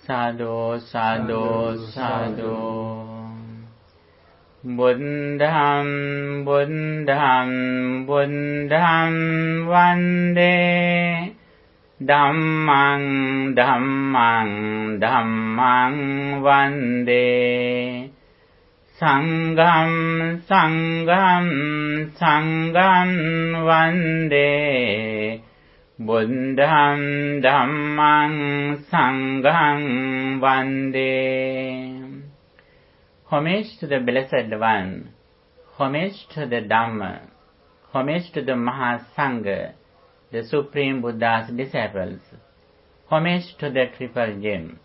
Sadhu, sadhu, sadhu. Buddham, buddham, buddham vande. Dhammang, dhammang, dhammang vande. Sangham, sangham, sangham vande. Buddham, dhammang, sangham vande. Homage to the Blessed One, homage to the Dhamma, homage to the Mahasangha, the Supreme Buddha's disciples, homage to the Triple Gem.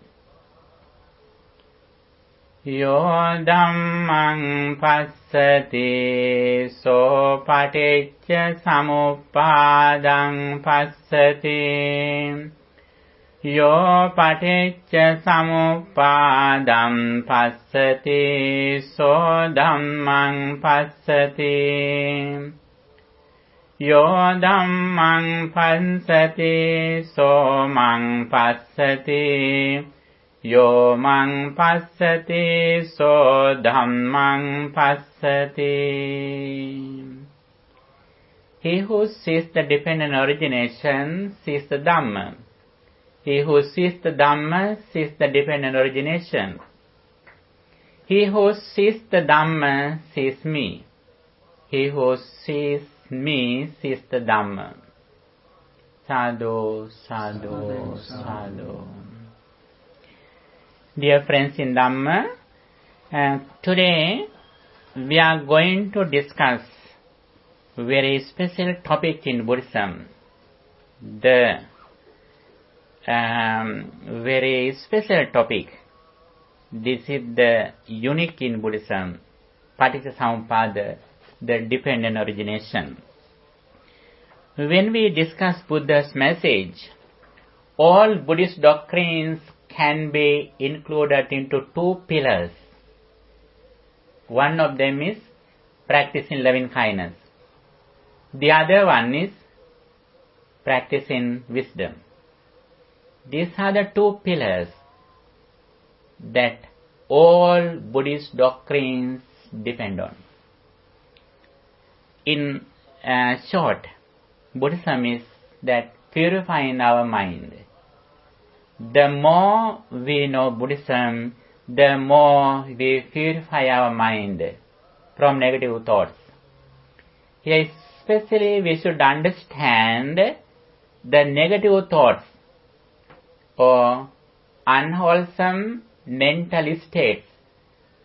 Yo dhammang passati so paticcasamuppadang passati. Yo paticcasamuppadam passati so dhammang passati. Yo dhammang passati so mang passati. Yo mang passati so dhammang passati. He who sees the dependent origination sees the Dhamma. He who sees the Dhamma sees the dependent origination. He who sees the Dhamma sees me. He who sees me sees the Dhamma. Sadhu, sadhu, sadhu. Dear friends in Dhamma, today we are going to discuss a very special topic in Buddhism. The very special topic. This is the unique in Buddhism, Paticcasamuppāda, the dependent origination. When we discuss Buddha's message, all Buddhist doctrines can be included into two pillars. One of them is practicing loving kindness. The other one is practicing wisdom. These are the two pillars that all Buddhist doctrines depend on. In short, Buddhism is that purifying our mind. The more we know Buddhism, the more we purify our mind from negative thoughts. Here especially we should understand the negative thoughts or unwholesome mental states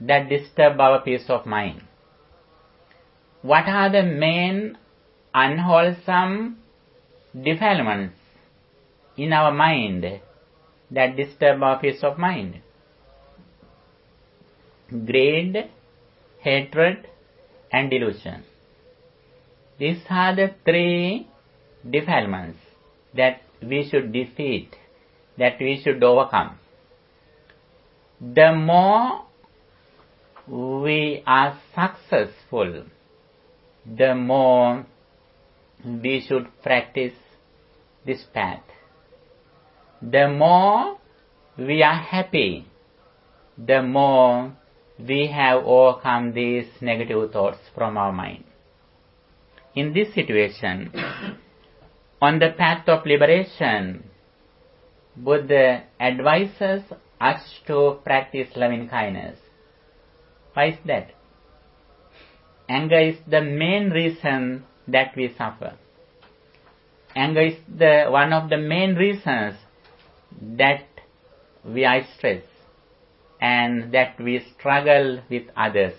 that disturb our peace of mind. What are the main unwholesome defilements in our mind that disturb our peace of mind? Greed, hatred, and delusion. These are the three defilements that we should defeat, that we should overcome. The more we are successful, the more we should practice this path. The more we are happy, the more we have overcome these negative thoughts from our mind. In this situation, on the path of liberation, Buddha advises us to practice loving kindness. Why is that? Anger is the main reason that we suffer. Anger is one of the main reasons that we are stressed and that we struggle with others.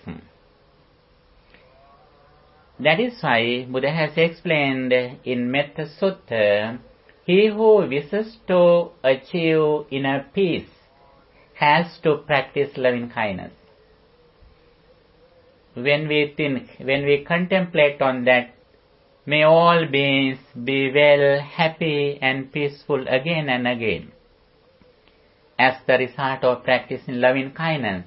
That is why Buddha has explained in Metta Sutta, he who wishes to achieve inner peace has to practice loving kindness. When we think, when we contemplate on that, may all beings be well, happy and peaceful again and again, as the result of practicing loving kindness.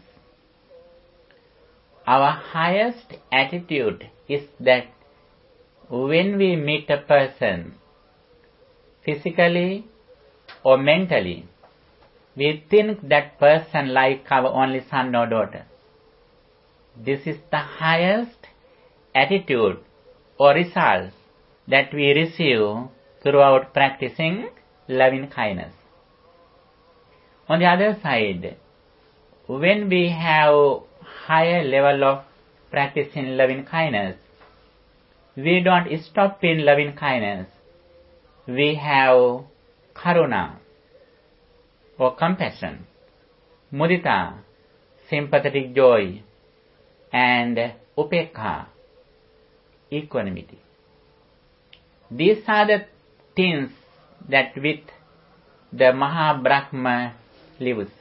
Our highest attitude is that when we meet a person, physically or mentally, we think that person like our only son or daughter. This is the highest attitude or result that we receive throughout practicing loving kindness. On the other side, when we have higher level of practicing loving kindness, we don't stop in loving kindness. We have karuna or compassion, mudita, sympathetic joy, and upekha, equanimity. These are the things that with the Mahabrahma lives.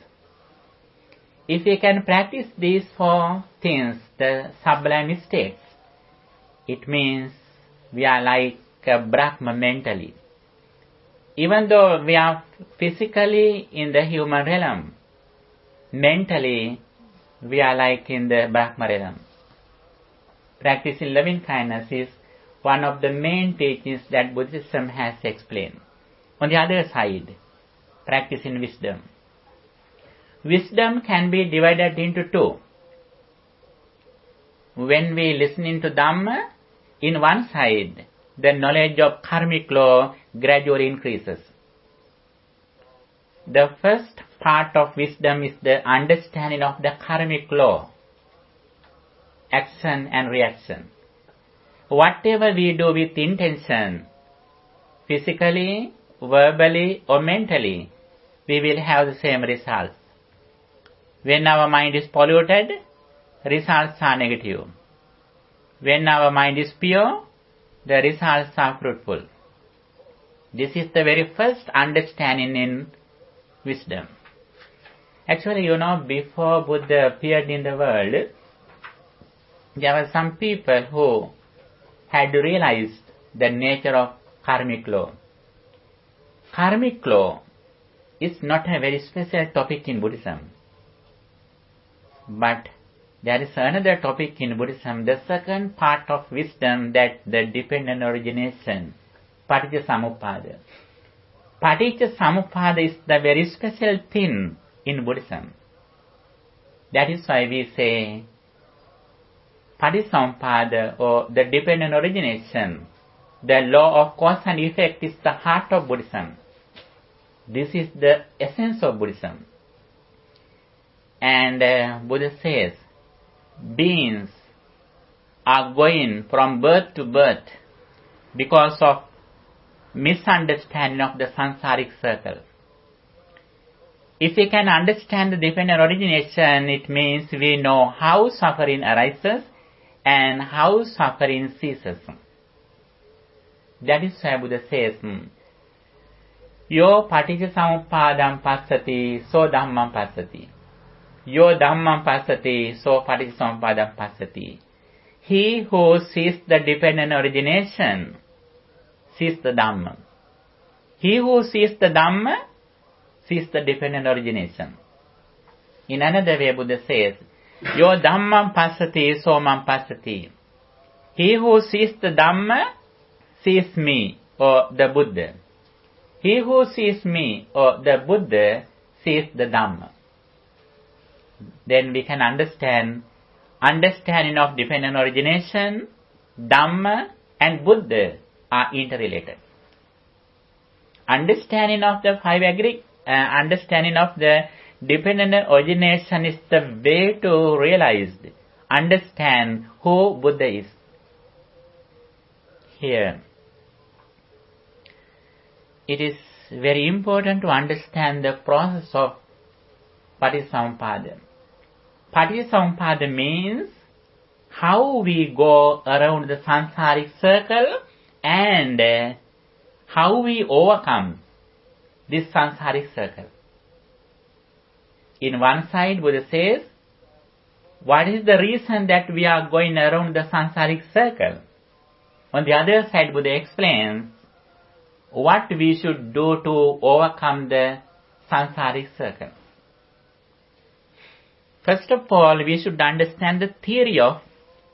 If we can practice these four things, the sublime states, it means we are like a Brahma mentally. Even though we are physically in the human realm, mentally we are like in the Brahma realm. Practicing loving kindness is one of the main teachings that Buddhism has explained. On the other side, practicing wisdom. Wisdom can be divided into two. When we listen to Dhamma, in one side, the knowledge of karmic law gradually increases. The first part of wisdom is the understanding of the karmic law, action and reaction. Whatever we do with intention, physically, verbally or mentally, we will have the same results. When our mind is polluted, results are negative. When our mind is pure, the results are fruitful. This is the very first understanding in wisdom. Actually, before Buddha appeared in the world, there were some people who had realized the nature of karmic law. Karmic law is not a very special topic in Buddhism. But there is another topic in Buddhism, the second part of wisdom, that the dependent origination, Paticcasamuppāda. Paticcasamuppāda is the very special thing in Buddhism. That is why we say Paticcasamuppāda, or the dependent origination, the law of cause and effect, is the heart of Buddhism. This is the essence of Buddhism. And Buddha says, beings are going from birth to birth because of misunderstanding of the samsaric circle. If we can understand the dependent origination, it means we know how suffering arises and how suffering ceases. That is why Buddha says, Yo paticcasamuppādam passati, so dhammam passati. Yo dhammam passati, so paticcasamuppādam passati. He who sees the dependent origination sees the Dhamma. He who sees the Dhamma sees the dependent origination. In another way, Buddha says, Yo dhammam passati, so mam passati. He who sees the Dhamma sees me, or the Buddha. He who sees me, or the Buddha, sees the Dhamma. Then we can understanding of dependent origination, Dhamma and Buddha are interrelated. Understanding of the understanding of the dependent origination is the way to realize, understand who Buddha is. Here, it is very important to understand the process of Paticcasamuppāda. Paticcasamuppāda means how we go around the samsaric circle and how we overcome this samsaric circle. In one side, Buddha says, what is the reason that we are going around the samsaric circle? On the other side, Buddha explains what we should do to overcome the samsaric circle. First of all, we should understand the theory of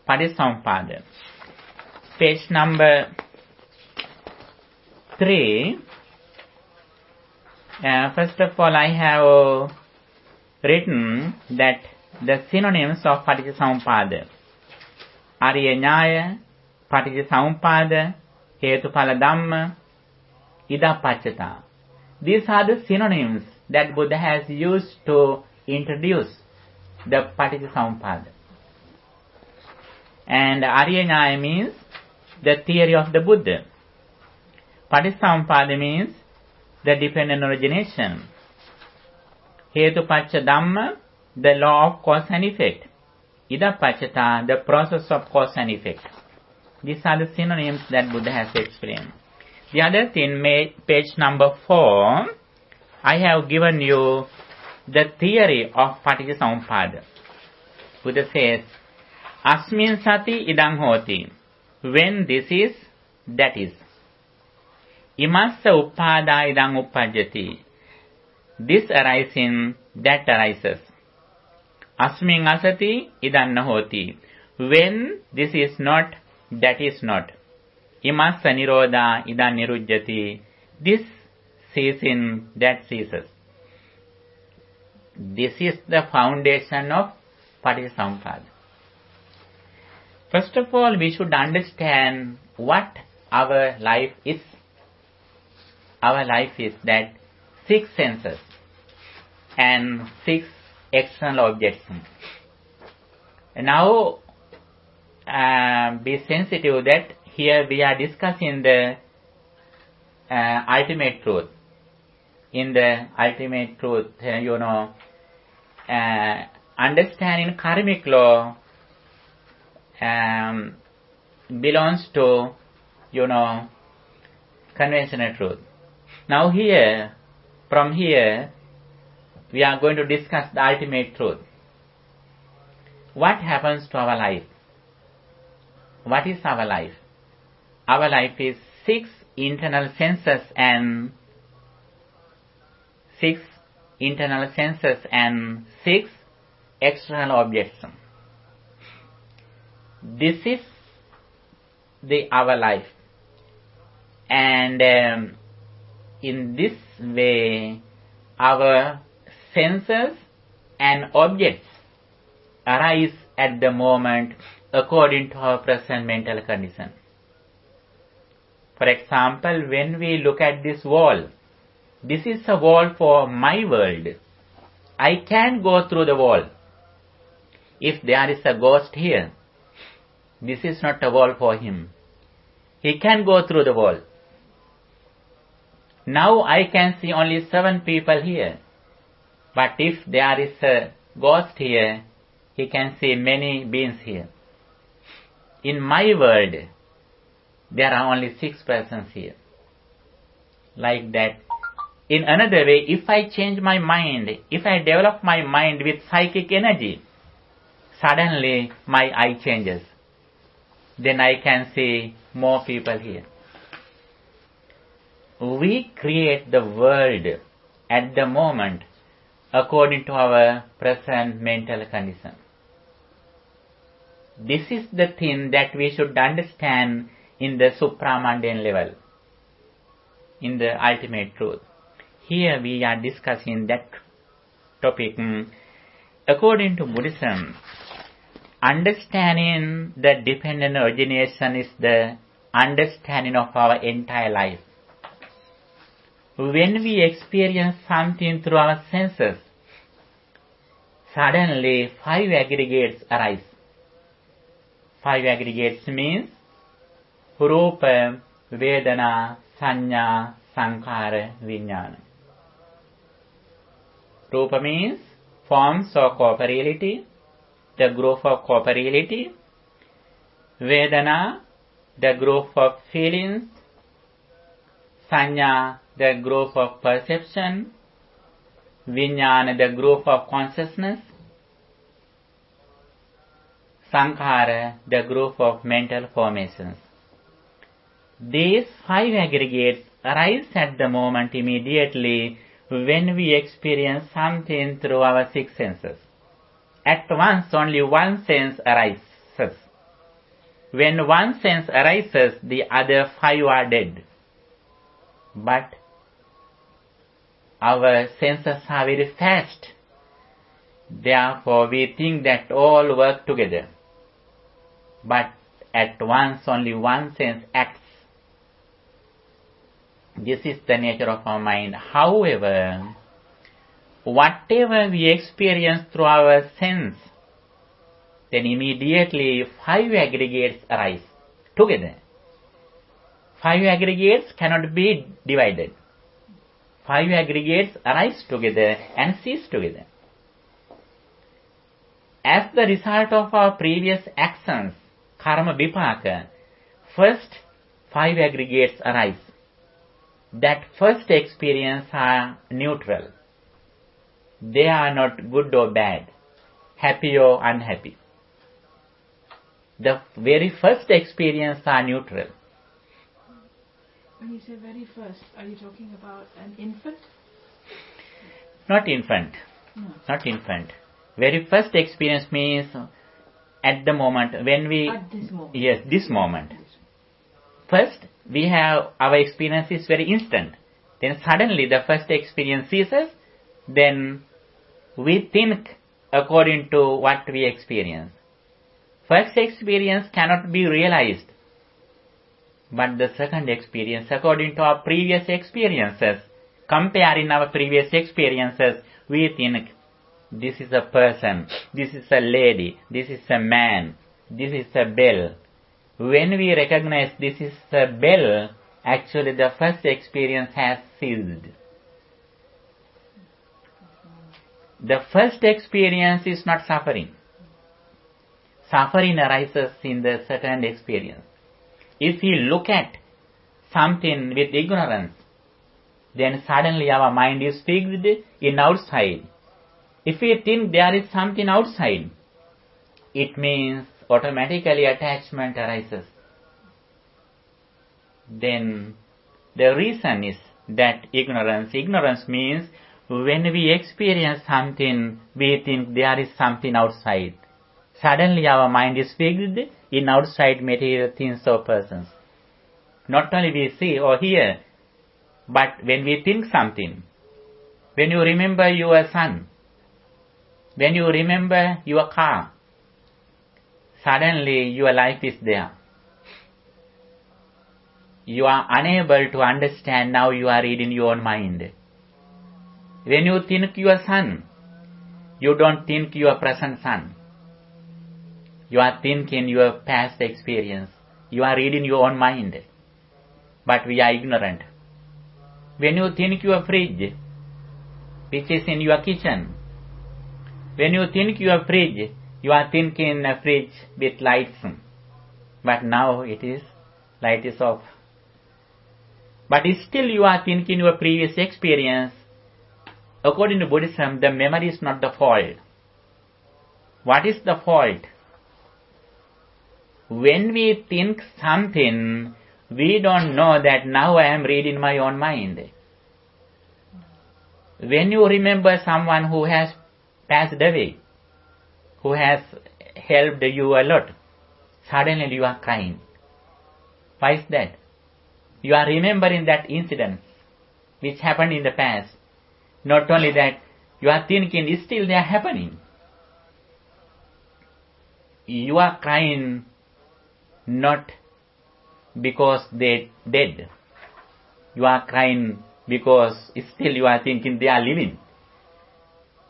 Paticcasamuppāda. Page number 3. First of all, I have written that the synonyms of Paticcasamuppāda. Ariya Nyaya, Paticcasamuppāda, Hetupala Dhamma, Idapaccata. These are the synonyms that Buddha has used to introduce the Paticcasamuppāda. And Ariya Nyaya means the theory of the Buddha. Paticcasamuppāda means the dependent origination. Hetupacca Dhamma, the law of cause and effect. Idapaccata, the process of cause and effect. These are the synonyms that Buddha has explained. The other thing, page number 4, I have given you the theory of Paticcasamuppāda. Buddha says, Asmin sati idang hoti. When this is, that is. Imassa uppada idang uppajjati. This arising, that arises. Asmin asati idang nahoti. When this is not, that is not. Imassa nirodha idang nirujjati. This ceasing, that ceases. This is the foundation of Paticcasamuppāda. First of all, we should understand what our life is. Our life is that 6 senses and 6 external objects. Now, be sensitive that here we are discussing the ultimate truth. In the ultimate truth, understanding karmic law belongs to, conventional truth. Now from here, we are going to discuss the ultimate truth. What happens to our life? What is our life? Our life is 6 internal senses and 6 external objects. This is our life. And in this way, our senses and objects arise at the moment according to our present mental condition. For example, when we look at this wall, this is a wall for my world. I can go through the wall. If there is a ghost here, this is not a wall for him. He can go through the wall. Now I can see only 7 people here. But if there is a ghost here, he can see many beings here. In my world, there are only 6 persons here. Like that. In another way, if I change my mind, if I develop my mind with psychic energy, suddenly my eye changes. Then I can see more people here. We create the world at the moment according to our present mental condition. This is the thing that we should understand in the supramundane level, in the ultimate truth. Here we are discussing that topic. According to Buddhism, understanding the dependent origination is the understanding of our entire life. When we experience something through our senses, suddenly 5 aggregates arise. 5 aggregates means Rupa, Vedana, Sanya, Sankhara, Vijnana. Rupa means forms or corporeality, the group of corporeality. Vedana, the group of feelings. Sanya, the group of perception. Vijnana, the group of consciousness. Sankhara, the group of mental formations. These 5 aggregates arise at the moment immediately when we experience something through our 6 senses. At once only one sense arises. When one sense arises, the other 5 are dead. But our senses are very fast. Therefore, we think that all work together. But at once, only one sense acts. This is the nature of our mind. However, whatever we experience through our sense, then immediately 5 aggregates arise together. 5 aggregates cannot be divided. 5 aggregates arise together and cease together. As the result of our previous actions, karma vipaka, first 5 aggregates arise. That first experience are neutral. They are not good or bad, happy or unhappy. The very first experience are neutral. When you say very first, are you talking about an infant? Not infant. No. Not infant. Very first experience means at the moment when we... At this moment. Yes, this moment. First, we have our experience is very instant. Then suddenly the first experience ceases. Then we think according to what we experience. First experience cannot be realized. But the second experience, according to our previous experiences, comparing our previous experiences, we think, this is a person, this is a lady, this is a man, this is a bell. When we recognize this is a bell, actually the first experience has ceased. The first experience is not suffering. Suffering arises in the second experience. If we look at something with ignorance, then suddenly our mind is fixed in outside. If we think there is something outside, it means automatically attachment arises. Then the reason is that ignorance. Ignorance means when we experience something, we think there is something outside. Suddenly our mind is fixed in outside material things or persons. Not only we see or hear, but when we think something, when you remember your son, when you remember your car, suddenly your life is there. You are unable to understand, now you are reading your own mind. When you think your son, you don't think your present son. You are thinking your past experience. You are reading your own mind. But we are ignorant. When you think your fridge, which is in your kitchen, when you think your fridge, you are thinking a fridge with lights. But now light is off. But still you are thinking your previous experience. According to Buddhism, the memory is not the fault. What is the fault? When we think something, we don't know that now I am reading my own mind. When you remember someone who has passed away, who has helped you a lot, suddenly you are crying. Why is that? You are remembering that incident which happened in the past. Not only that, you are thinking still they are happening. You are crying not because they dead. You are crying because still you are thinking they are living.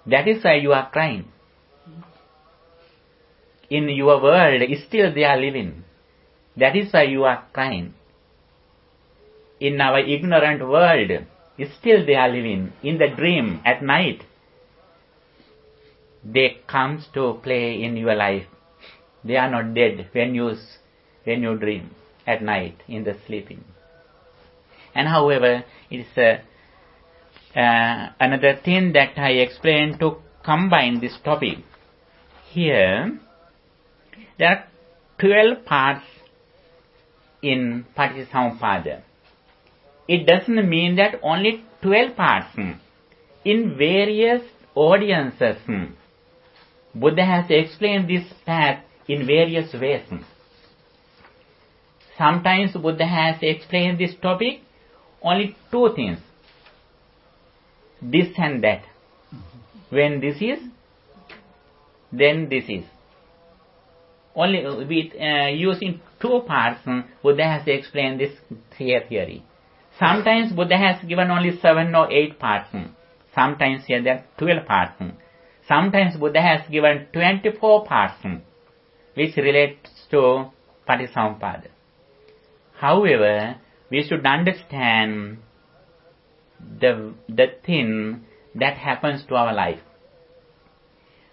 That is why you are crying. In your world, still they are living. That is why you are crying. In our ignorant world, still they are living. In the dream, at night, they come to play in your life. They are not dead when you dream at night in the sleeping. And however, it's another thing that I explained to combine this topic. Here, there are 12 parts in Paticcasamuppāda. It doesn't mean that only 12 parts. In various audiences, Buddha has explained this path in various ways. Sometimes Buddha has explained this topic only 2 things. this and that. When this is, then this is. Only with using two parts, Buddha has explained this theory. Sometimes Buddha has given only 7 or 8 parts. Sometimes here there are 12 parts. Sometimes Buddha has given 24 parts, which relates to Paticcasamuppāda. However, we should understand the thing that happens to our life.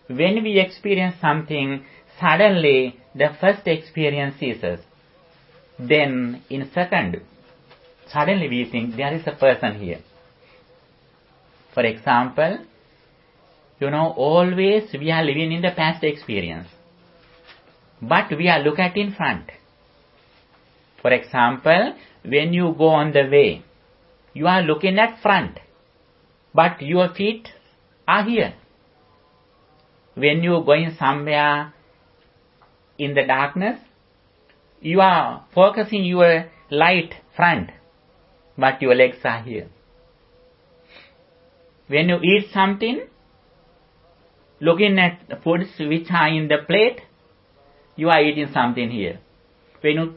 When we experience something, suddenly the first experience ceases. Then in second, suddenly we think there is a person here. For example, always we are living in the past experience, but we are looking at in front. For example, when you go on the way, you are looking at front, but your feet are here. When you are going somewhere in the darkness, you are focusing your light front, but your legs are here. When you eat something, looking at foods which are in the plate, you are eating something here. When you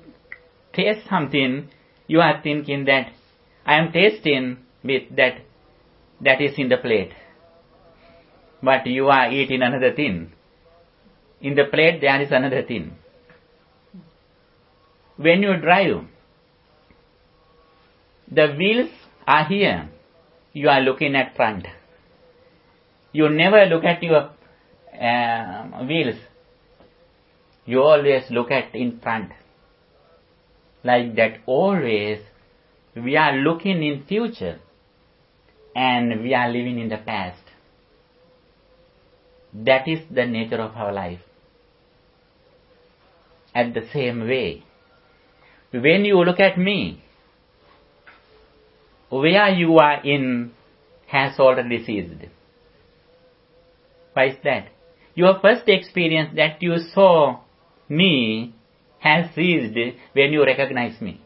taste something, you are thinking that I am tasting with that is in the plate. But you are eating another thing. In the plate there is another thing. When you drive, the wheels are here. You are looking at front. You never look at your wheels. You always look at in front. Like that, always we are looking in future and we are living in the past. That is the nature of our life. At the same way, when you look at me, where you are in has already ceased. Why is that? Your first experience that you saw me has ceased when you recognize me.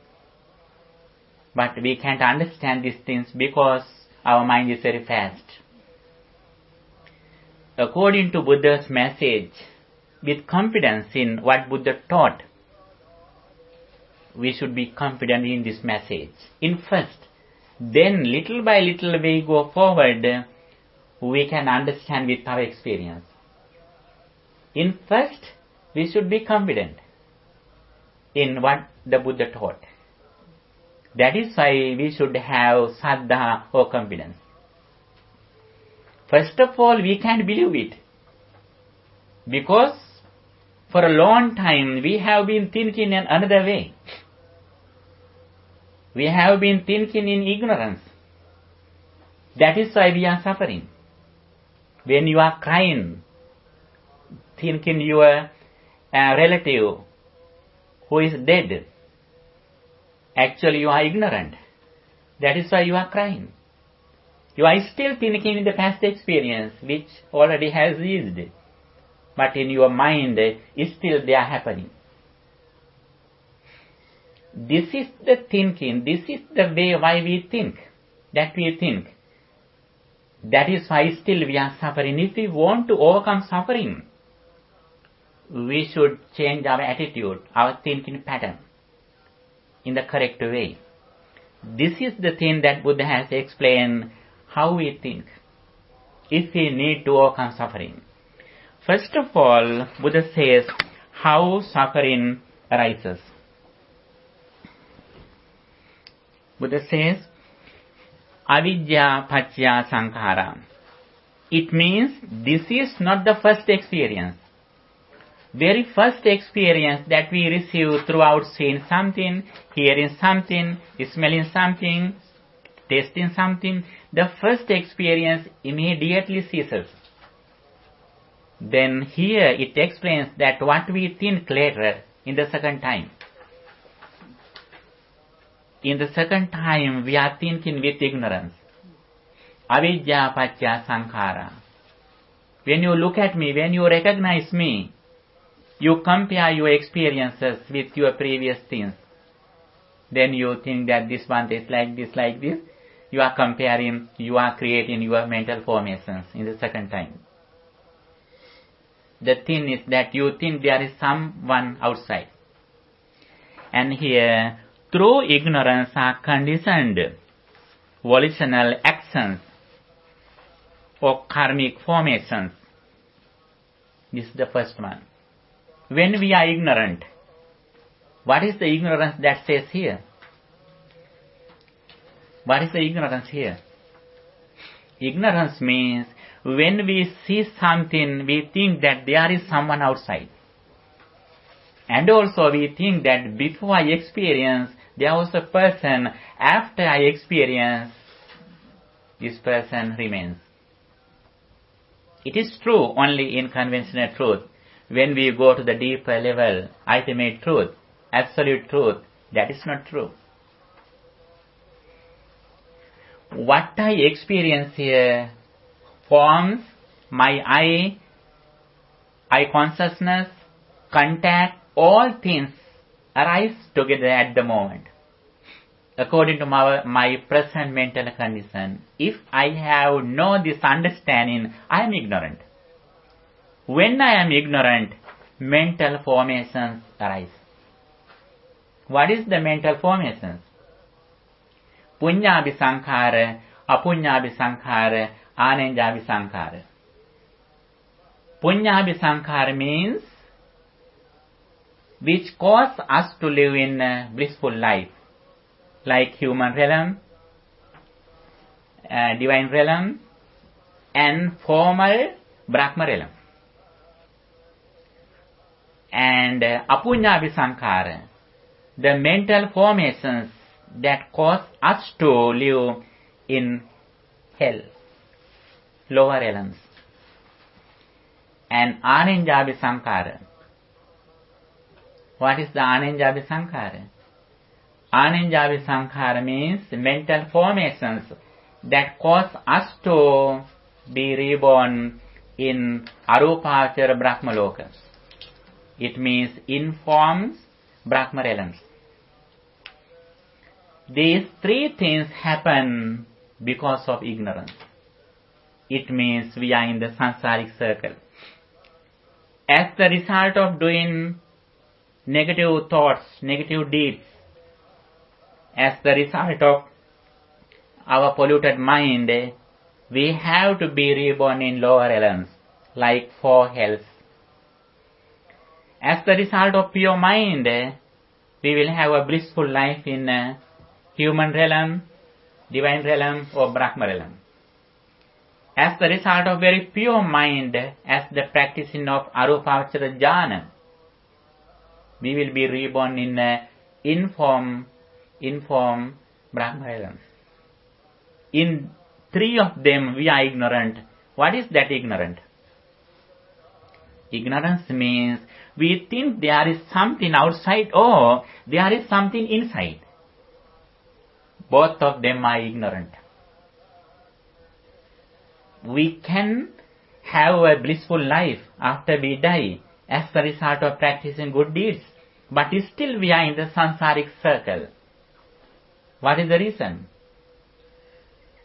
But we can't understand these things because our mind is very fast. According to Buddha's message, with confidence in what Buddha taught, we should be confident in this message. In first, then little by little we go forward, we can understand with our experience. In first, we should be confident in what the Buddha taught. That is why we should have saddha or confidence. First of all, we can't believe it. Because for a long time we have been thinking in another way. We have been thinking in ignorance. That is why we are suffering. When you are crying, thinking your relative who is dead, actually you are ignorant. That is why you are crying. You are still thinking in the past experience which already has ceased. But in your mind, still they are happening. This is the thinking, this is the way why we think, that we think. That is why still we are suffering. If we want to overcome suffering, we should change our attitude, our thinking pattern in the correct way. This is the thing that Buddha has explained how we think if we need to overcome suffering. First of all, Buddha says how suffering arises. Buddha says, avidya paccaya sankhara. It means this is not the first experience. Very first experience that we receive throughout seeing something, hearing something, smelling something, tasting something, the first experience immediately ceases. Then here it explains that what we think later in the second time. In the second time we are thinking with ignorance. Avidya paccaya sankhara. When you look at me, when you recognize me, you compare your experiences with your previous things. Then you think that this one is like this, you are comparing, you are creating your mental formations in the second time. The thing is that you think there is someone outside. And here, through ignorance are conditioned volitional actions or karmic formations. This is the first one. When we are ignorant, what is the ignorance that says here? What is the ignorance here? Ignorance means when we see something, we think that there is someone outside. And also we think that before I experience, there was a person. After I experience, this person remains. It is true only in conventional truth. When we go to the deeper level, ultimate truth, absolute truth, that is not true. What I experience here forms my eye consciousness, contact, all things arise together at the moment. According to my present mental condition, if I have no this understanding, I am ignorant. When I am ignorant, mental formations arise. What is the mental formations? Punyābhi sankhāra, apunyābhi sankhāra, ānenjābhi sankhāra. Punyābhi sankhāra means which cause us to live in a blissful life, like human realm, divine realm, and formal Brahma realm. And apunyābhi sankhāra, the mental formations that cause us to live in hell, lower realms. And ānenjābhi sankhāra. What is the ānenjābhi sankhāra? Ānenjābhi sankhāra means mental formations that cause us to be reborn in arupāvachara Brahmaloka. It means informs Brahma realms. These three things happen because of ignorance. It means we are in the samsaric circle. As the result of doing negative thoughts, negative deeds, as the result of our polluted mind, we have to be reborn in lower realms, like four hells. As the result of pure mind, we will have a blissful life in human realm, divine realm, or Brahma realm. As the result of very pure mind, as the practicing of arupāvachara jhana, we will be reborn in inform Brahma realm. In three of them, we are ignorant. What is that ignorant? Ignorance means we think there is something outside or there is something inside. Both of them are ignorant. We can have a blissful life after we die as the result of practicing good deeds, but still we are in the samsaric circle. What is the reason?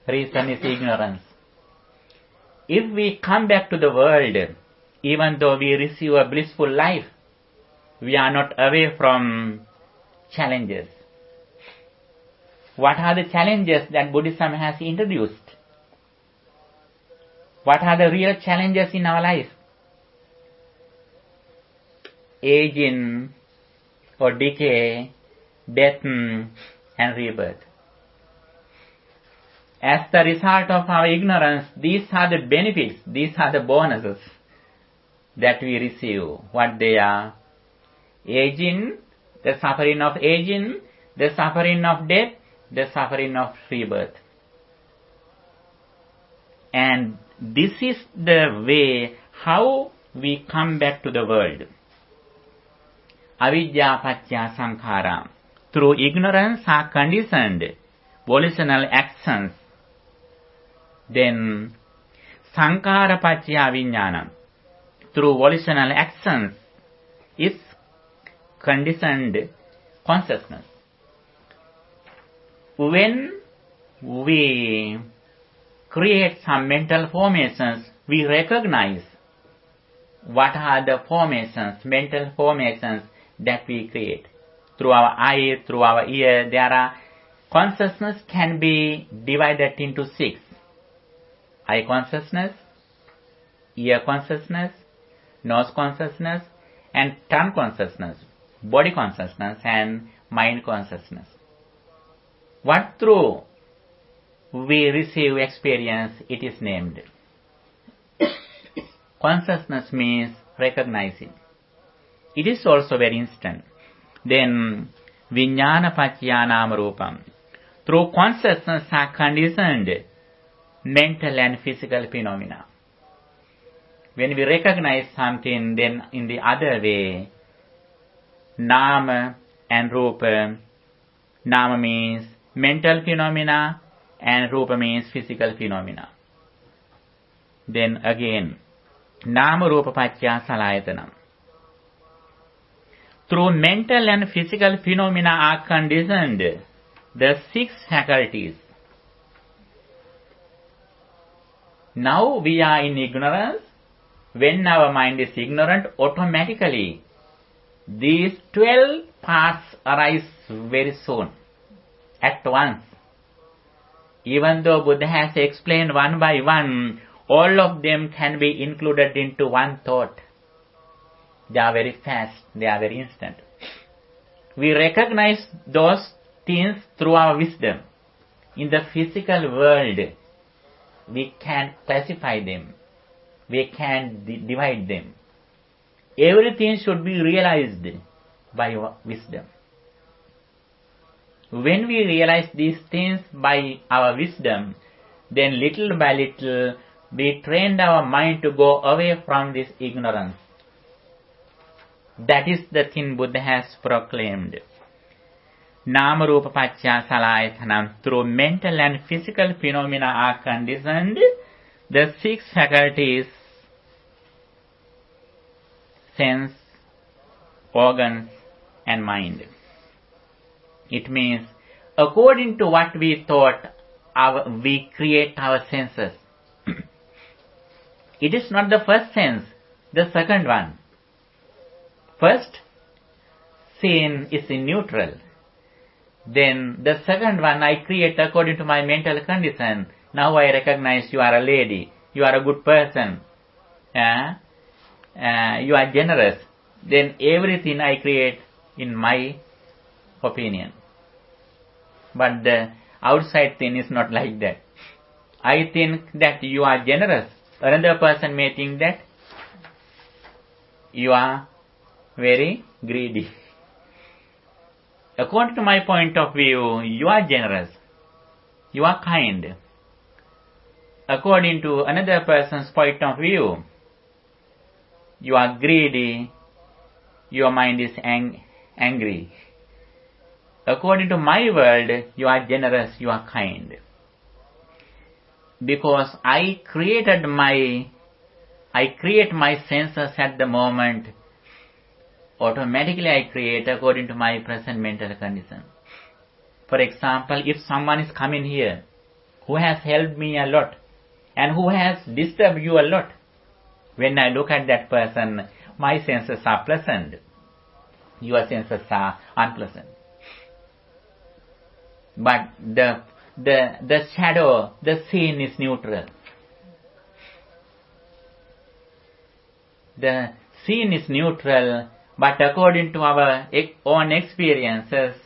Reason is ignorance. If we come back to the world, even though we receive a blissful life, we are not away from challenges. What are the challenges that Buddhism has introduced? What are the real challenges in our life? Aging or decay, death and rebirth. As the result of our ignorance, these are the benefits, these are the bonuses that we receive. What they are? Aging, the suffering of aging, the suffering of death, the suffering of rebirth. And this is the way how we come back to the world. Avidya paccaya sankhara. Through ignorance are conditioned volitional actions. Then sankhara paccaya vijnana. Through volitional actions is conditioned consciousness. When we create some mental formations, we recognize what are the formations, mental formations that we create. Through our eye, through our ear, consciousness can be divided into 6. Eye consciousness, ear consciousness, nose consciousness, and tongue consciousness, body consciousness, and mind consciousness. What through we receive experience, it is named. Consciousness means recognizing. It is also very instant. Then, vijnana paccaya nama rupam. Through consciousness are conditioned mental and physical phenomena. When we recognize something, then in the other way, nama and rupa. Nama means mental phenomena and rupa means physical phenomena. Then again, nama rupa paccaya salayatanam. Through mental and physical phenomena are conditioned the 6 faculties. Now we are in ignorance. When our mind is ignorant, automatically these 12 parts arise very soon, at once. Even though Buddha has explained one by one, all of them can be included into one thought. They are very fast, they are very instant. We recognize those things through our wisdom. In the physical world, we can classify them. We can divide them. Everything should be realized by wisdom. When we realize these things by our wisdom, then little by little we trained our mind to go away from this ignorance. That is the thing Buddha has proclaimed. Nama rupa paccaya salayatanam. Through mental and physical phenomena are conditioned the 6 faculties, sense, organs, and mind. It means, according to what we thought, we create our senses. It is not the first sense, the second one. First, scene is in neutral. Then the second one I create according to my mental condition. Now I recognize you are a lady, you are a good person, you are generous. Then everything I create in my opinion. But the outside thing is not like that. I think that you are generous. Another person may think that you are very greedy. According to my point of view, you are generous. You are kind. According to another person's point of view, you are greedy. Your mind is angry. According to my world, you are generous, you are kind. Because I create my senses at the moment. Automatically I create according to my present mental condition. For example, if someone is coming here who has helped me a lot and who has disturbed you a lot, when I look at that person, my senses are pleasant. Your senses are unpleasant. But the shadow, the scene is neutral. The scene is neutral, but according to our own experiences,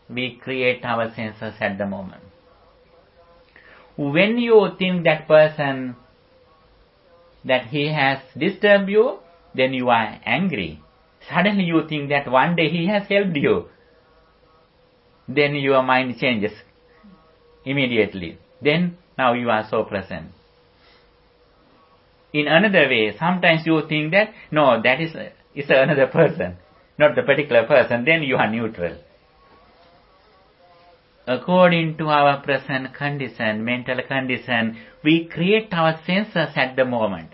we create our senses at the moment. When you think that person, that he has disturbed you, then you are angry. Suddenly you think that one day he has helped you. Then your mind changes immediately. Then now you are so present. In another way, sometimes you think that, no, that is another person, not the particular person. Then you are neutral. According to our present condition, mental condition, we create our senses at the moment.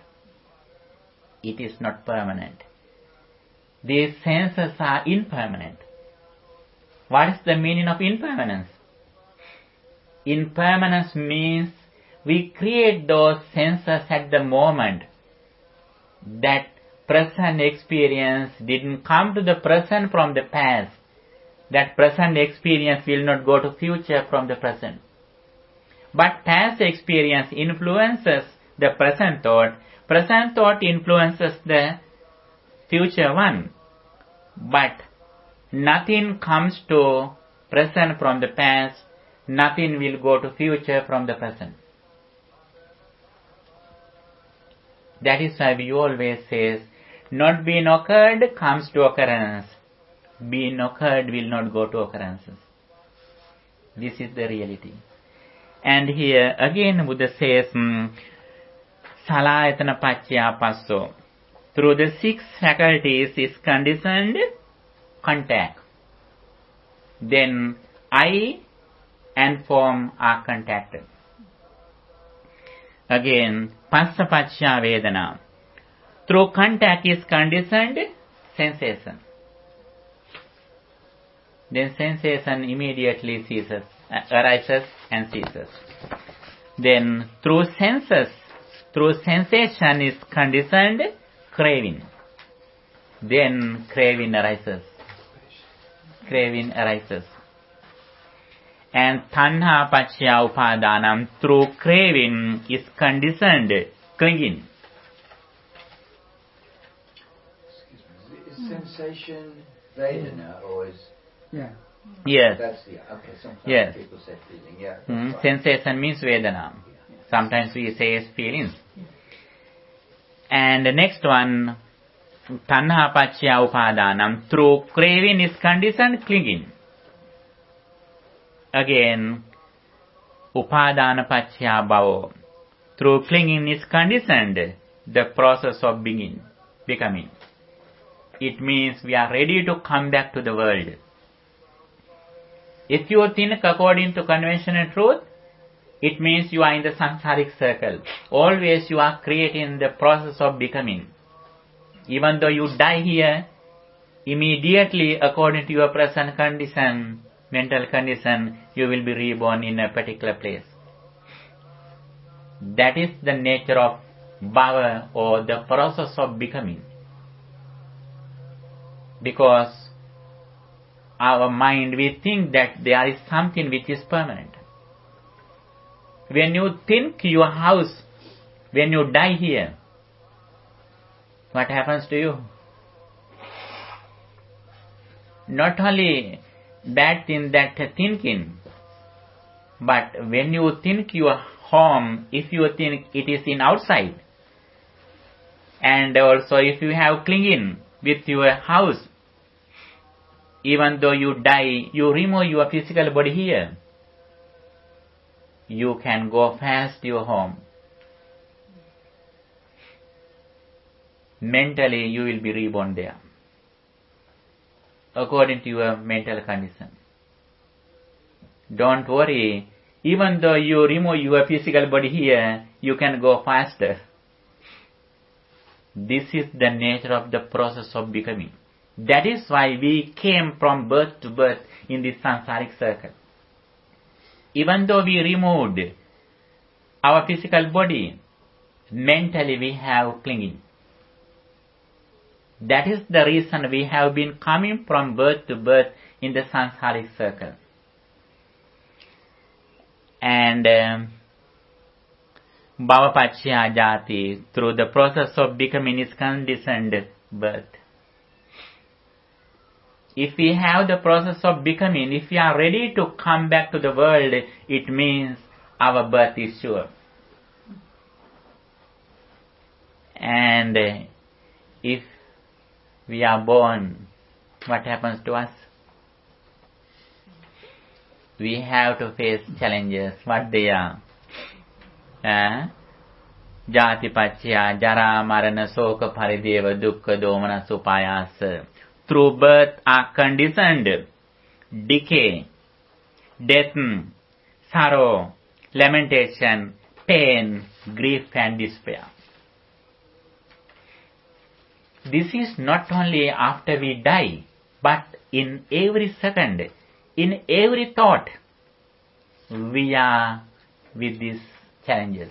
It is not permanent. These senses are impermanent. What is the meaning of impermanence? Impermanence means we create those senses at the moment. That present experience didn't come to the present from the past. That present experience will not go to future from the present. But past experience influences the present thought. Present thought influences the future one. But nothing comes to present from the past. Nothing will go to future from the present. That is why we always say, not being occurred comes to occurrence. Being occurred will not go to occurrences. This is the reality. And here again Buddha says, Salayatana paccaya passo. Through the 6 faculties is conditioned contact. Then I and form are contacted. Again, passa paccaya vedana. Through contact is conditioned sensation. Then sensation immediately ceases, arises and ceases. Then through senses, through sensation is conditioned craving. Then craving arises. Craving arises. And tanha paccaya upadanam, through craving is conditioned clinging. Is sensation Vedana or is... Yeah. Yes. That's the... Okay, sometimes Yes. people say feeling, yeah. Right. Sensation means Vedana. Sometimes we say feelings. And the next one, tanha paccaya upadanam, through craving is conditioned clinging. Again, upadana paccaya bhava. Through clinging is conditioned the process of becoming. It means we are ready to come back to the world. If you think according to conventional truth, it means you are in the samsaric circle. Always you are creating the process of becoming. Even though you die here, immediately according to your present condition, mental condition, you will be reborn in a particular place. That is the nature of bhava or the process of becoming. Because our mind, we think that there is something which is permanent. When you think your house, when you die here, what happens to you? Not only bad thing that thinking, but when you think your home, if you think it is in outside, and also if you have clinging with your house, even though you die, you remove your physical body here, you can go fast to your home. Mentally, you will be reborn there, according to your mental condition. Don't worry, even though you remove your physical body here, you can go faster. This is the nature of the process of becoming. That is why we came from birth to birth in this samsaric circle. Even though we removed our physical body, mentally we have clinging. That is the reason we have been coming from birth to birth in the samsaric circle. And bhava paccaya jati, through the process of becoming is conditioned birth. If we have the process of becoming, if we are ready to come back to the world, it means our birth is sure. And if we are born, what happens to us? We have to face challenges. What they are? Jati paccaya jara marana soka parideva dukkha domana supayasa. Through birth are conditioned decay, death, sorrow, lamentation, pain, grief and despair. This is not only after we die, but in every second, in every thought. we are with these challenges.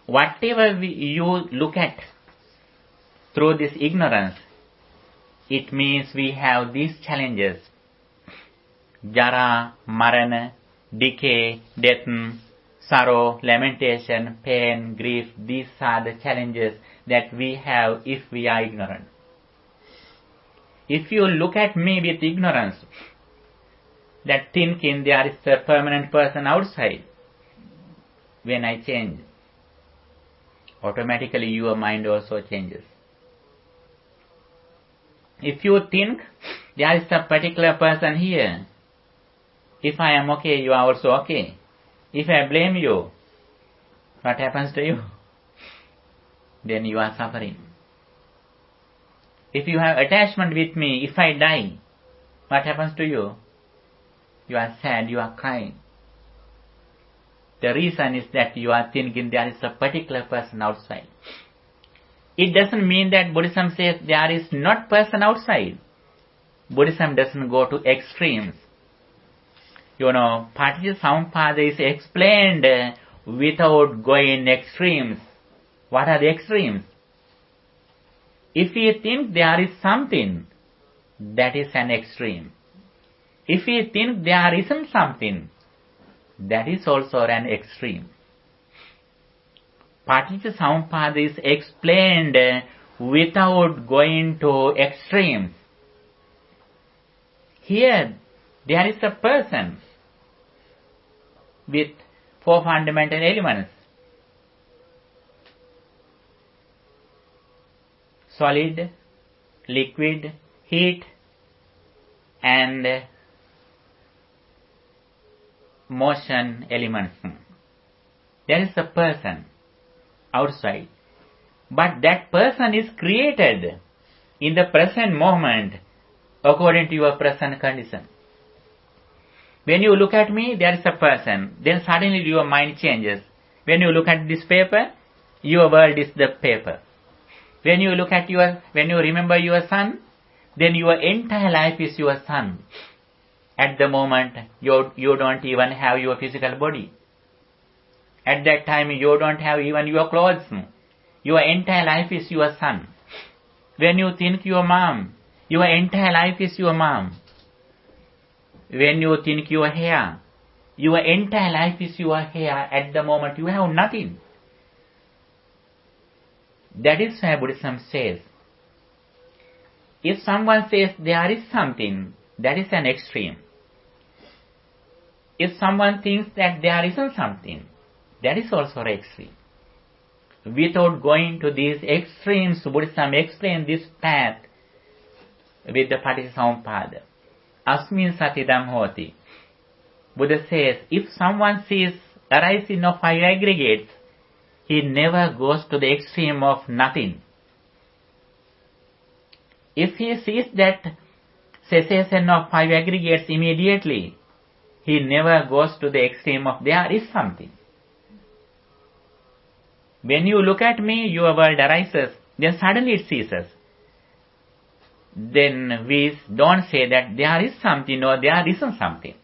Whatever you look at through this ignorance, it means we have these challenges. Jara, Marana, decay, death, sorrow, lamentation, pain, grief. These are the challenges that we have if we are ignorant. If you look at me with ignorance, that thinking there is a permanent person outside, when I change, automatically your mind also changes. If you think there is a particular person here, if I am okay, you are also okay. If I blame you, what happens to you? Then you are suffering. If you have attachment with me, if I die, what happens to you? You are sad, you are crying. The reason is that you are thinking there is a particular person outside. It doesn't mean that Buddhism says there is not person outside. Buddhism doesn't go to extremes. Paticcasamuppāda is explained without going extremes. What are the extremes? If we think there is something, that is an extreme. If we think there isn't something, that is also an extreme. Paticcasamuppāda is explained without going to extremes. Here, there is a person with 4 fundamental elements. Solid, liquid, heat, and motion elements. There is a person outside. But that person is created in the present moment according to your present condition. When you look at me, there is a person. Then suddenly your mind changes. When you look at this paper, your world is the paper. When you remember your son, then your entire life is your son. At the moment, you don't even have your physical body. At that time, you don't have even your clothes. Your entire life is your son. When you think your mom, your entire life is your mom. When you think your hair, your entire life is your hair. At the moment, you have nothing. That is why Buddhism says, if someone says there is something, that is an extreme. If someone thinks that there isn't something, that is also an extreme. Without going to these extremes, Buddhism explains this path with the Paticcasamuppāda. Asmin satidam hoti. Buddha says, if someone sees arising of 5 aggregates, he never goes to the extreme of nothing. If he sees that cessation of 5 aggregates immediately, he never goes to the extreme of there is something. When you look at me, your world arises, then suddenly it ceases. Then we don't say that there is something or there isn't something.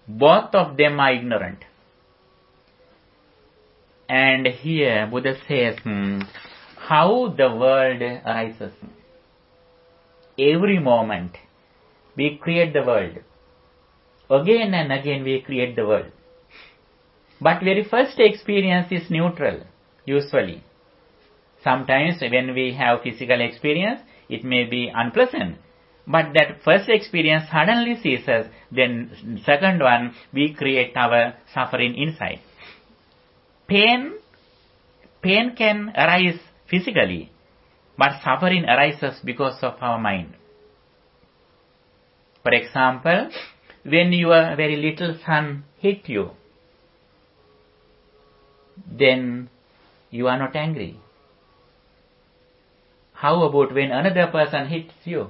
Both of them are ignorant. And here Buddha says how the world arises. Every moment we create the world. Again and again we create the world. But very first experience is neutral, usually. Sometimes when we have physical experience, it may be unpleasant. But that first experience suddenly ceases, then second one, we create our suffering inside. Pain can arise physically, but suffering arises because of our mind. For example, when your very little son hit you, then you are not angry. How about when another person hits you?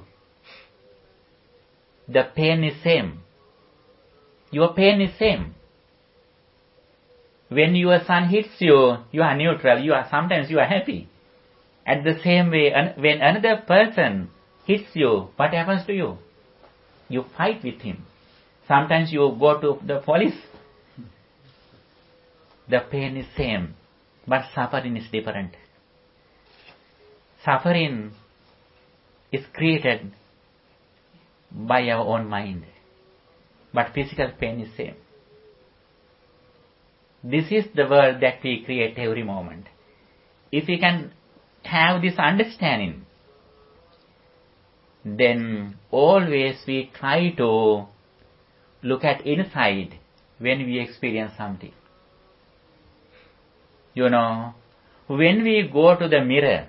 The pain is same. Your pain is same. When your son hits you, you are neutral. Sometimes you are happy. At the same way, when another person hits you, what happens to you? You fight with him. Sometimes you go to the police. The pain is same, but suffering is different. Suffering is created by our own mind, but physical pain is same. This is the world that we create every moment. If we can have this understanding, then always we try to look at inside when we experience something. When we go to the mirror,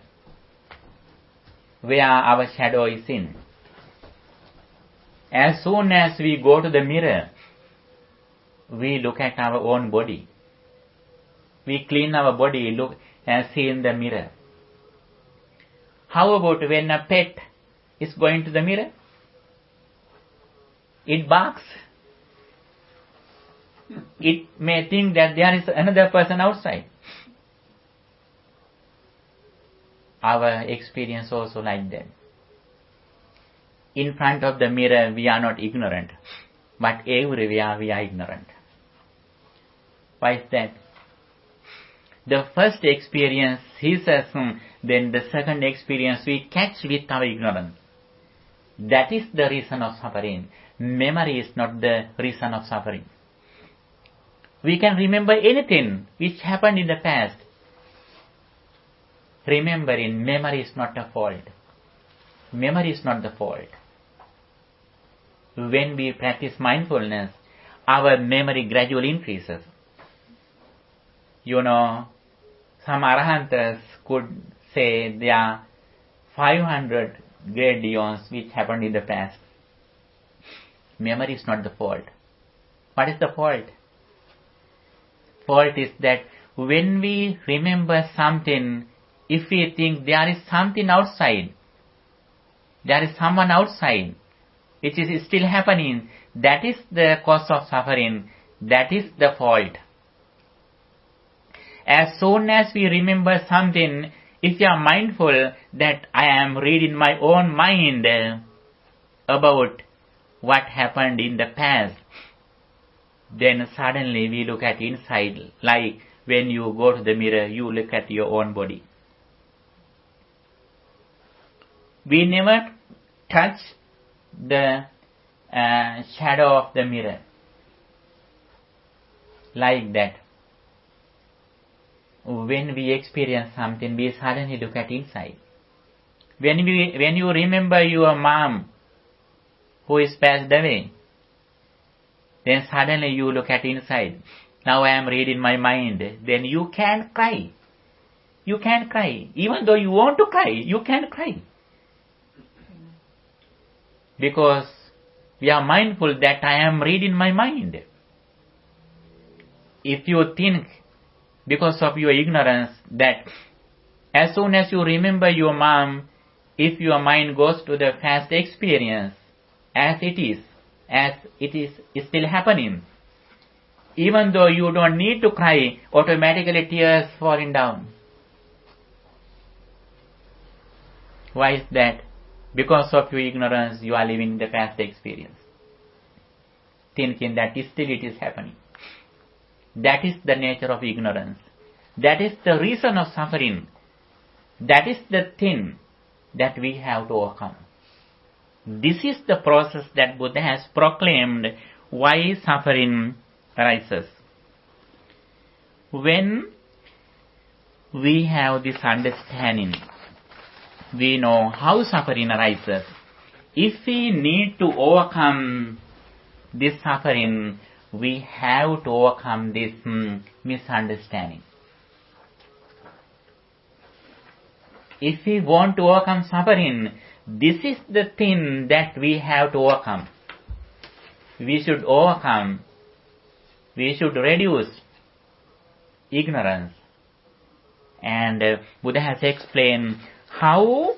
where our shadow is in, as soon as we go to the mirror, we look at our own body. We clean our body, look and see in the mirror. How about when a pet is going to the mirror? It barks. It may think that there is another person outside. Our experience also like that. In front of the mirror, we are not ignorant, but everywhere we are ignorant. Why is that? The first experience ceases, then the second experience we catch with our ignorance. That is the reason of suffering. Memory is not the reason of suffering. We can remember anything which happened in the past. Remembering, memory is not a fault. Memory is not the fault. When we practice mindfulness, our memory gradually increases. Some Arahants could say there are 500 great eons which happened in the past. Memory is not the fault. What is the fault? Fault is that when we remember something, if we think there is something outside, there is someone outside, which is still happening, that is the cause of suffering, that is the fault. As soon as we remember something, if you are mindful that I am reading my own mind about what happened in the past, then suddenly we look at inside, like when you go to the mirror, you look at your own body. We never touch the shadow of the mirror like that. When we experience something, we suddenly look at inside. When you remember your mom who is passed away, then suddenly you look at inside. Now I am reading my mind. Then you can cry. You can cry. Even though you want to cry, you can cry. Because we are mindful that I am reading my mind. If you think, because of your ignorance, that as soon as you remember your mom, if your mind goes to the past experience, as it is still happening, even though you don't need to cry, automatically tears falling down. Why is that? Because of your ignorance, you are living the past experience, thinking that still it is happening. That is the nature of ignorance. That is the reason of suffering. That is the thing that we have to overcome. This is the process that Buddha has proclaimed why suffering arises. When we have this understanding, we know how suffering arises. If we need to overcome this suffering, we have to overcome this misunderstanding. If we want to overcome suffering, this is the thing that we have to overcome. We should overcome, we should reduce ignorance. And Buddha has explained how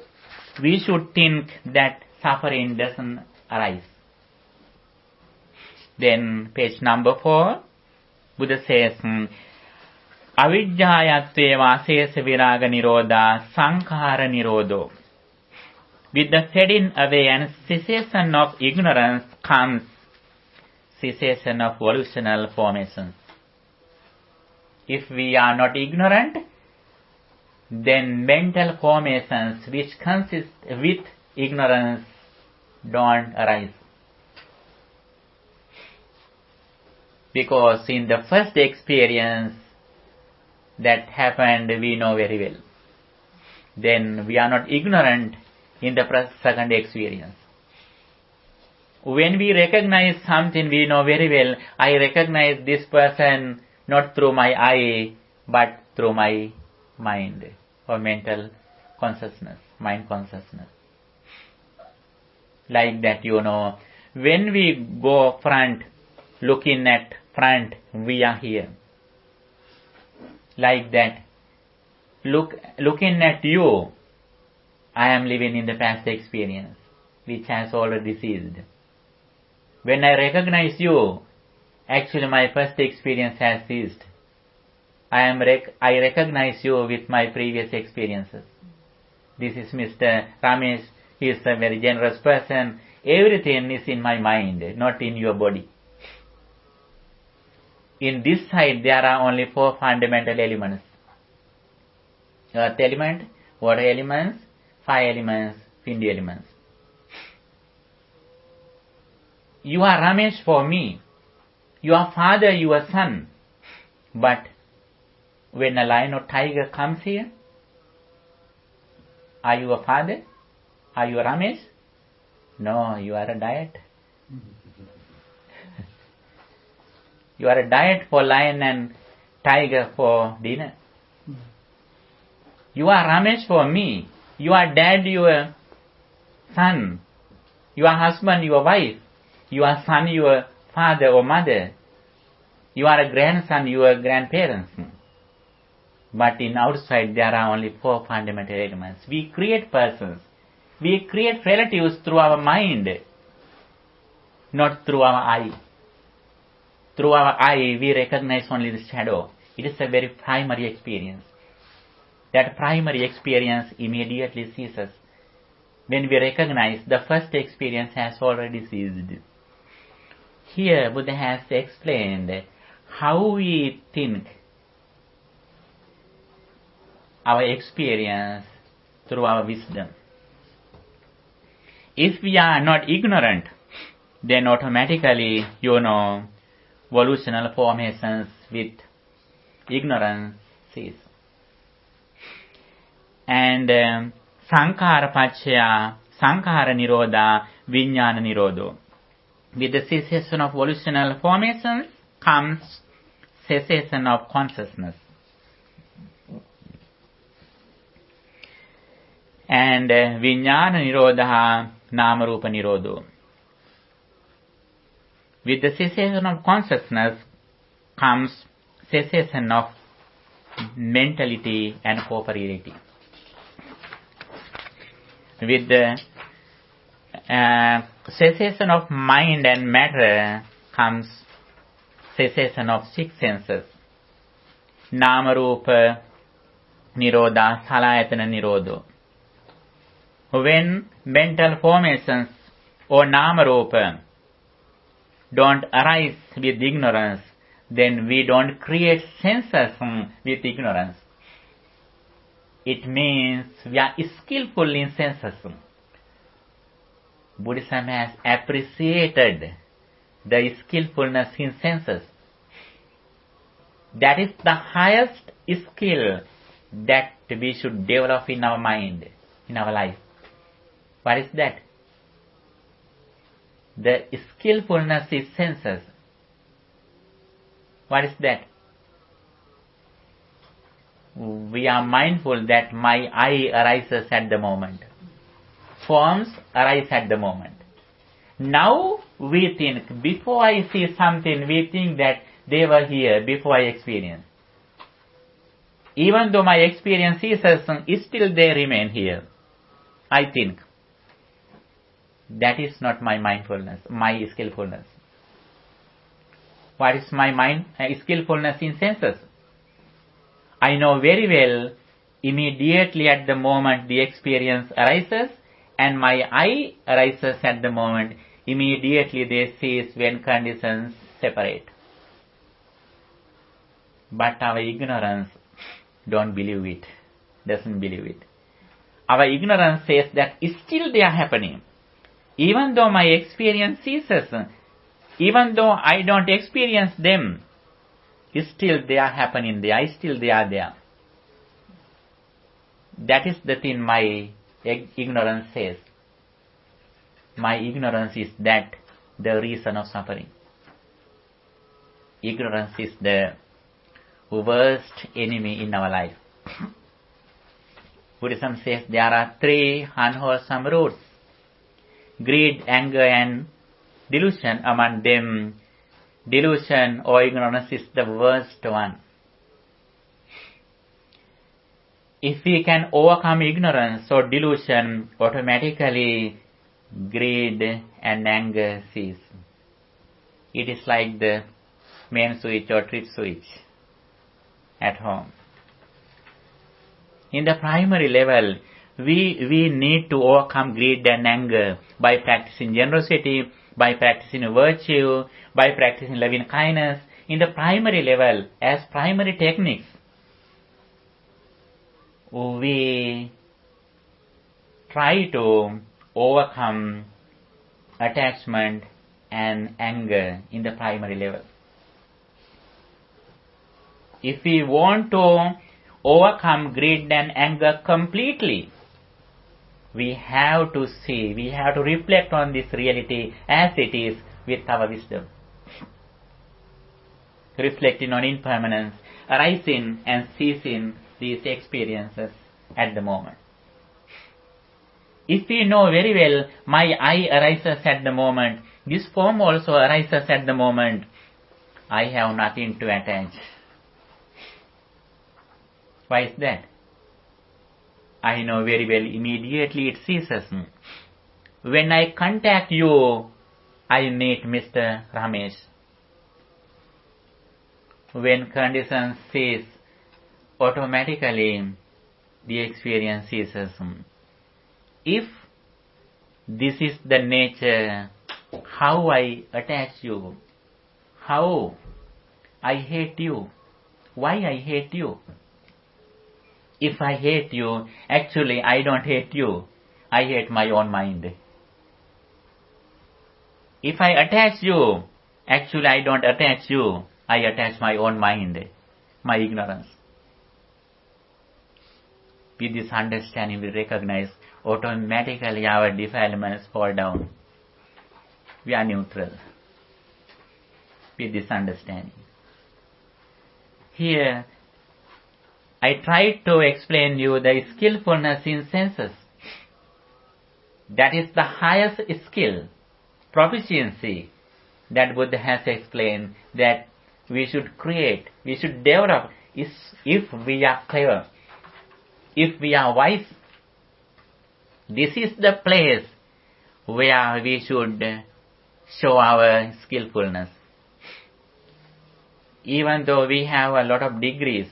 we should think that suffering doesn't arise. Then page number 4, Buddha says, Avijjāyatve vāsesa viraga nirodha sankhara nirodho. With the fading away and cessation of ignorance comes cessation of volitional formations. If we are not ignorant, then mental formations which consist with ignorance don't arise. Because in the first experience that happened, we know very well. Then we are not ignorant in the second experience. When we recognize something, we know very well, I recognize this person not through my eye, but through my mind or mental consciousness, mind consciousness. Like that, when we go front, looking at front, we are here. Like that. Looking at you, I am living in the past experience, which has already ceased. When I recognize you, actually my first experience has ceased. I recognize you with my previous experiences. This is Mr. Ramesh. He is a very generous person. Everything is in my mind, not in your body. In this side, there are only 4 fundamental elements. Earth element, water elements, fire elements, wind elements. You are Ramesh for me. Your father, your son. But when a lion or tiger comes here, are you a father? Are you a Ramesh? No, you are a diet. You are a diet for lion and tiger for dinner. You are Ramesh for me. You are dad, your son. You are husband, your wife. You are son, your father or mother. You are a grandson, your grandparents. But in outside there are only 4 fundamental elements. We create persons. We create relatives through our mind, not through our eye. Through our eye, we recognize only the shadow. It is a very primary experience. That primary experience immediately ceases. When we recognize the first experience has already ceased. Here, Buddha has explained how we think our experience through our wisdom. If we are not ignorant, then automatically, volitional formations with ignorance cease. And sankhara paccaya, sankhara nirodha, vijnana nirodho. With the cessation of volitional formations comes cessation of consciousness. And vijnana nirodha, nama rupa nirodho. With the cessation of consciousness comes cessation of mentality and corporeality. With the cessation of mind and matter comes cessation of 6 senses. Nama rupa nirodha, salayatana nirodho. When mental formations or nama rupa don't arise with ignorance, then we don't create senses with ignorance. It means we are skillful in senses. Buddhism has appreciated the skillfulness in senses. That is the highest skill that we should develop in our mind, in our life. What is that? The skillfulness is senses. What is that? We are mindful that my eye arises at the moment. Forms arise at the moment. Now we think, before I see something, we think that they were here before I experience. Even though my experience ceases, still they remain here. I think. That is not my mindfulness, my skillfulness. What is my skillfulness in senses? I know very well, immediately at the moment the experience arises and my eye arises at the moment. immediately they cease when conditions separate. But our ignorance doesn't believe it. Our ignorance says that still they are happening. Even though my experience ceases, even though I don't experience them, still they are happening there, still they are there. That is the thing my ignorance says. My ignorance is that the reason of suffering. Ignorance is the worst enemy in our life. Buddhism says there are 3 unwholesome roots: greed, anger and delusion. Among them, delusion or ignorance is the worst one. If we can overcome ignorance or delusion, automatically greed and anger cease. It is like the main switch or trip switch at home. In the primary level, we need to overcome greed and anger by practicing generosity, by practicing virtue, by practicing loving kindness. In the primary level, as primary techniques, we try to overcome attachment and anger in the primary level. If we want to overcome greed and anger completely, we have to see, we have to reflect on this reality as it is with our wisdom. Reflecting on impermanence, arising and ceasing these experiences at the moment. If we know very well, my I arises at the moment, this form also arises at the moment, I have nothing to attach. Why is that? I know very well, immediately it ceases. When I contact you, I meet Mr. Ramesh. When conditions cease, automatically the experience ceases. If this is the nature, how I attach you, how I hate you, why I hate you. If I hate you, actually I don't hate you, I hate my own mind. If I attach you, actually I don't attach you, I attach my own mind, my ignorance. With this understanding, we recognize automatically our defilements fall down. We are neutral with this understanding. Here, I tried to explain you the skillfulness in senses. That is the highest skill, proficiency that Buddha has explained that we should create, we should develop if we are clever, if we are wise. This is the place where we should show our skillfulness. Even though we have a lot of degrees,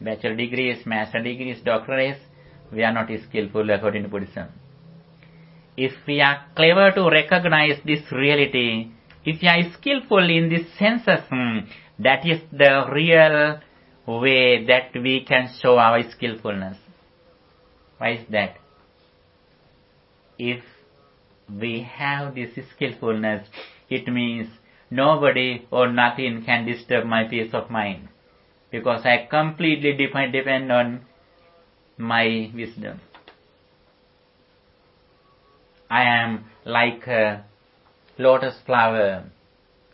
bachelor degrees, master degrees, doctorates, we are not skillful according to Buddhism. If we are clever to recognize this reality, if we are skillful in this senses, that is the real way that we can show our skillfulness. Why is that? If we have this skillfulness, it means nobody or nothing can disturb my peace of mind, because I completely depend on my wisdom. I am like a lotus flower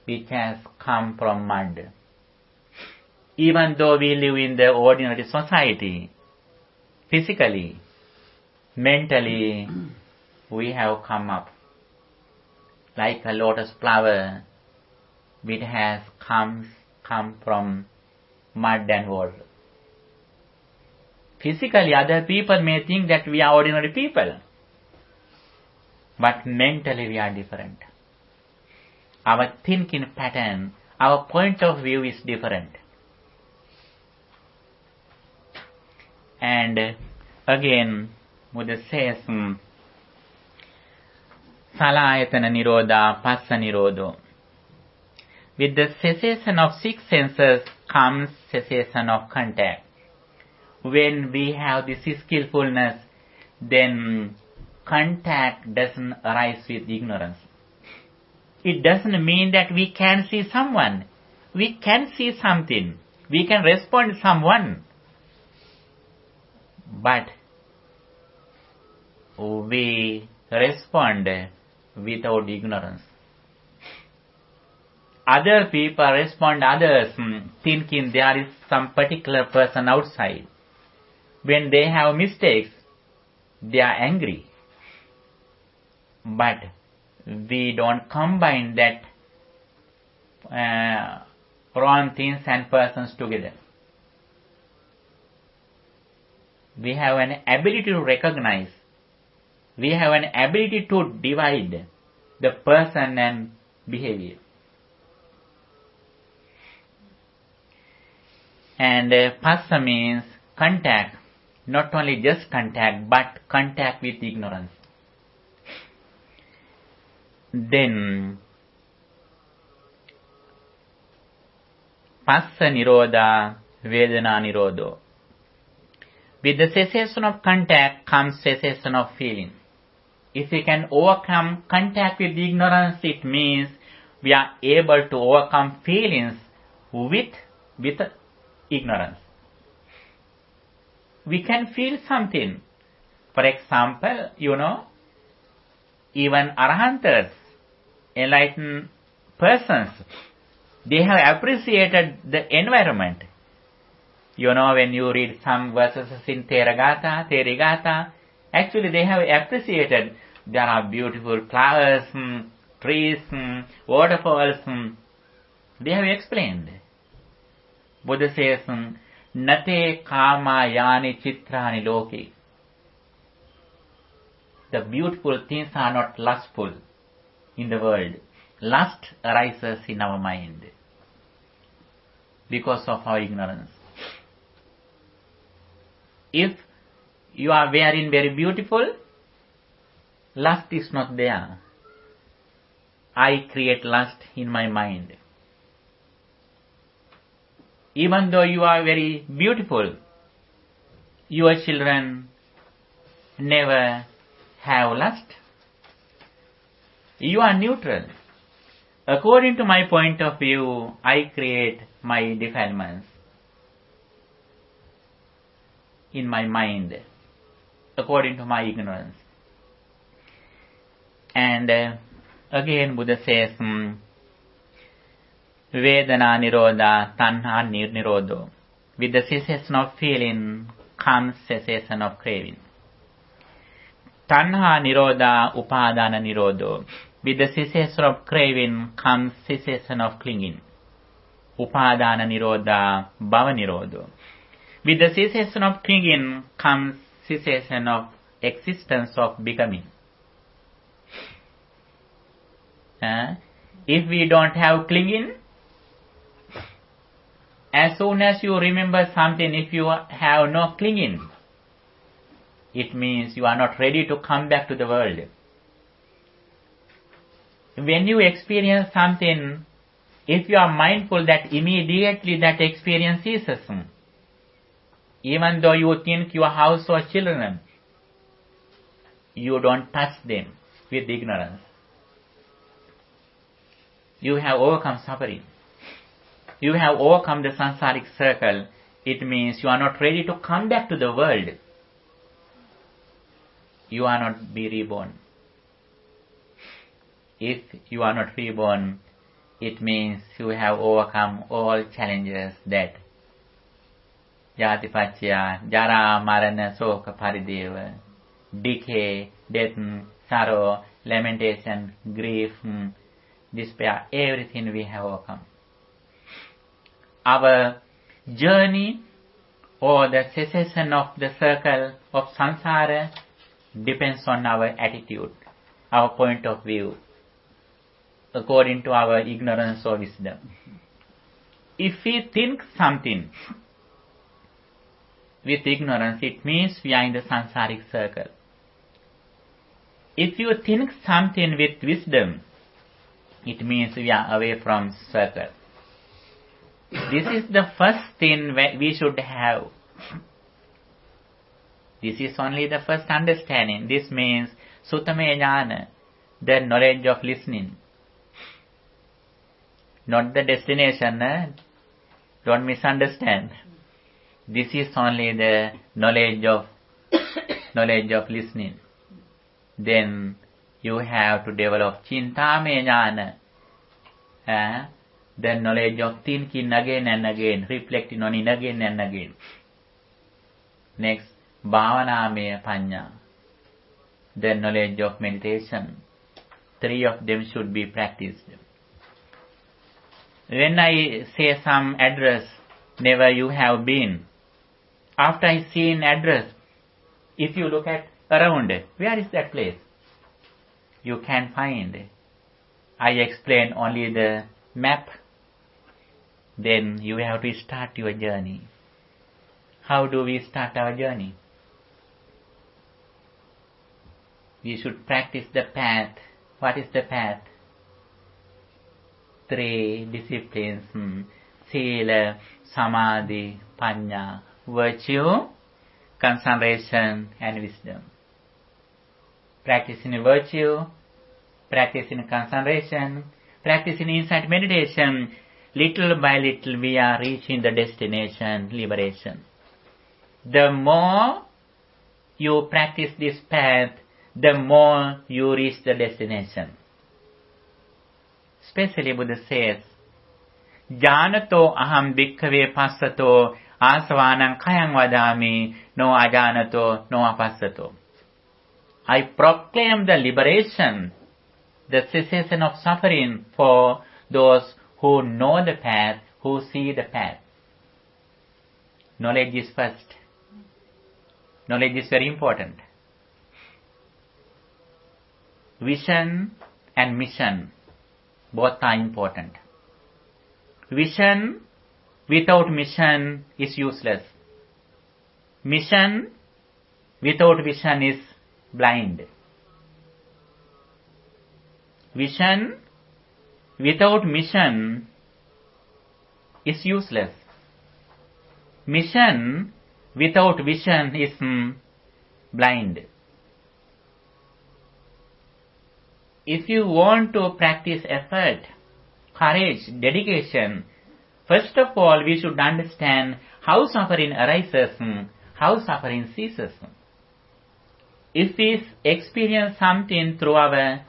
which has come from mud. Even though we live in the ordinary society, physically, mentally, we have come up like a lotus flower which has come from mud and water. Physically, other people may think that we are ordinary people, but mentally we are different. Our thinking pattern, our point of view is different. And again, Buddha says, salayatana nirodha, passa nirodho. With the cessation of six senses comes cessation of contact. When we have this skillfulness, then contact doesn't arise with ignorance. It doesn't mean that we can see someone. We can see something. We can respond to someone. But we respond without ignorance. Other people respond others thinking there is some particular person outside. When they have mistakes, they are angry. But we don't combine that wrong things and persons together. We have an ability to recognize. We have an ability to divide the person and behavior. And passa means contact. Not only just contact, but contact with ignorance. Then, passa nirodha, vedana nirodho. With the cessation of contact comes cessation of feeling. If we can overcome contact with ignorance, it means we are able to overcome feelings with ignorance. We can feel something. For example, even arhantas, enlightened persons, they have appreciated the environment. When you read some verses in Thero, actually they have appreciated there are beautiful flowers, trees, waterfalls. They have explained. Buddha says, Nate kama yani chitrani loki. The beautiful things are not lustful in the world. Lust arises in our mind because of our ignorance. If you are wearing very beautiful, lust is not there. I create lust in my mind. Even though you are very beautiful, your children never have lust. You are neutral. According to my point of view, I create my defilements in my mind, according to my ignorance. And again Buddha says, Vedana nirodha, tanha nirodho. With the cessation of feeling comes cessation of craving. Tanha nirodha, upadana nirodho. With the cessation of craving comes cessation of clinging. Upadana nirodha, bhava nirodho. With the cessation of clinging comes cessation of existence of becoming. If we don't have clinging, as soon as you remember something, if you have no clinging, it means you are not ready to come back to the world. When you experience something, if you are mindful that immediately that experience ceases, even though you think your house or children, you don't touch them with ignorance. You have overcome suffering. You have overcome the samsaric circle. It means you are not ready to come back to the world. You are not be reborn. If you are not reborn, it means you have overcome all challenges that Jatipachya, Jara, Marana, Soka, Parideva, decay, death, sorrow, lamentation, grief, despair, everything we have overcome. Our journey or the cessation of the circle of samsara depends on our attitude, our point of view, according to our ignorance or wisdom. If we think something with ignorance, it means we are in the samsaric circle. If you think something with wisdom, it means we are away from circle. This is the first thing we should have. This is only the first understanding. This means Sutame Jnana, the knowledge of listening. Not the destination. Don't misunderstand. This is only the knowledge of listening. Then you have to develop Chintame Jnana, the knowledge of thinking again and again, reflecting on it again and again. Next, Bhavanamaya Panya, the knowledge of meditation. 3 of them should be practiced. When I say some address, never you have been. After I see an address, if you look at around, where is that place? You can find. I explain only the map. Then you have to start your journey. How do we start our journey? We should practice the path. What is the path? 3 disciplines. Sila, Samadhi, Panya, virtue, concentration and wisdom. Practicing virtue, practicing concentration, practicing insight meditation. Little by little we are reaching the destination, liberation. The more you practice this path, the more you reach the destination. Especially Buddha says, Janato aham bhikkhave passato asvanam kayam vadami no ajanato no apassato. I proclaim the liberation, the cessation of suffering for those who know the path, who see the path. Knowledge is first. Knowledge is very important. Vision and mission, both are important. Vision without mission is useless. Mission without vision is blind. Vision without mission is useless. Mission without vision is blind. If you want to practice effort, courage, dedication, first of all we should understand how suffering arises, how suffering ceases. If we experience something through our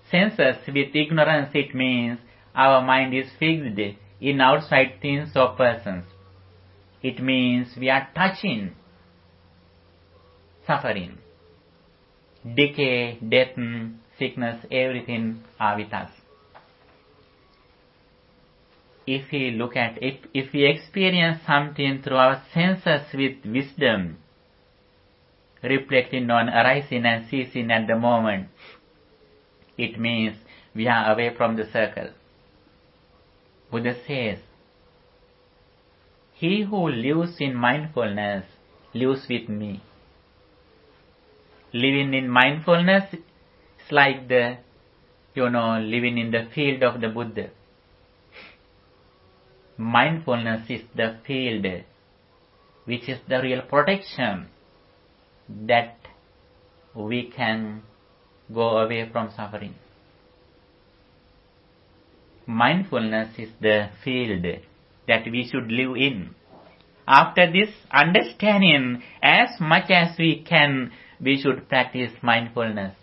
senses with ignorance, it means our mind is fixed in outside things or persons. It means we are touching suffering, decay, death, sickness, everything are with us. If we experience something through our senses with wisdom, reflecting on arising and ceasing at the moment, it means we are away from the circle. Buddha says, he who lives in mindfulness lives with me. Living in mindfulness is like living in the field of the Buddha. Mindfulness is the field which is the real protection that we can go away from suffering. Mindfulness is the field that we should live in. After this understanding, as much as we can, we should practice mindfulness.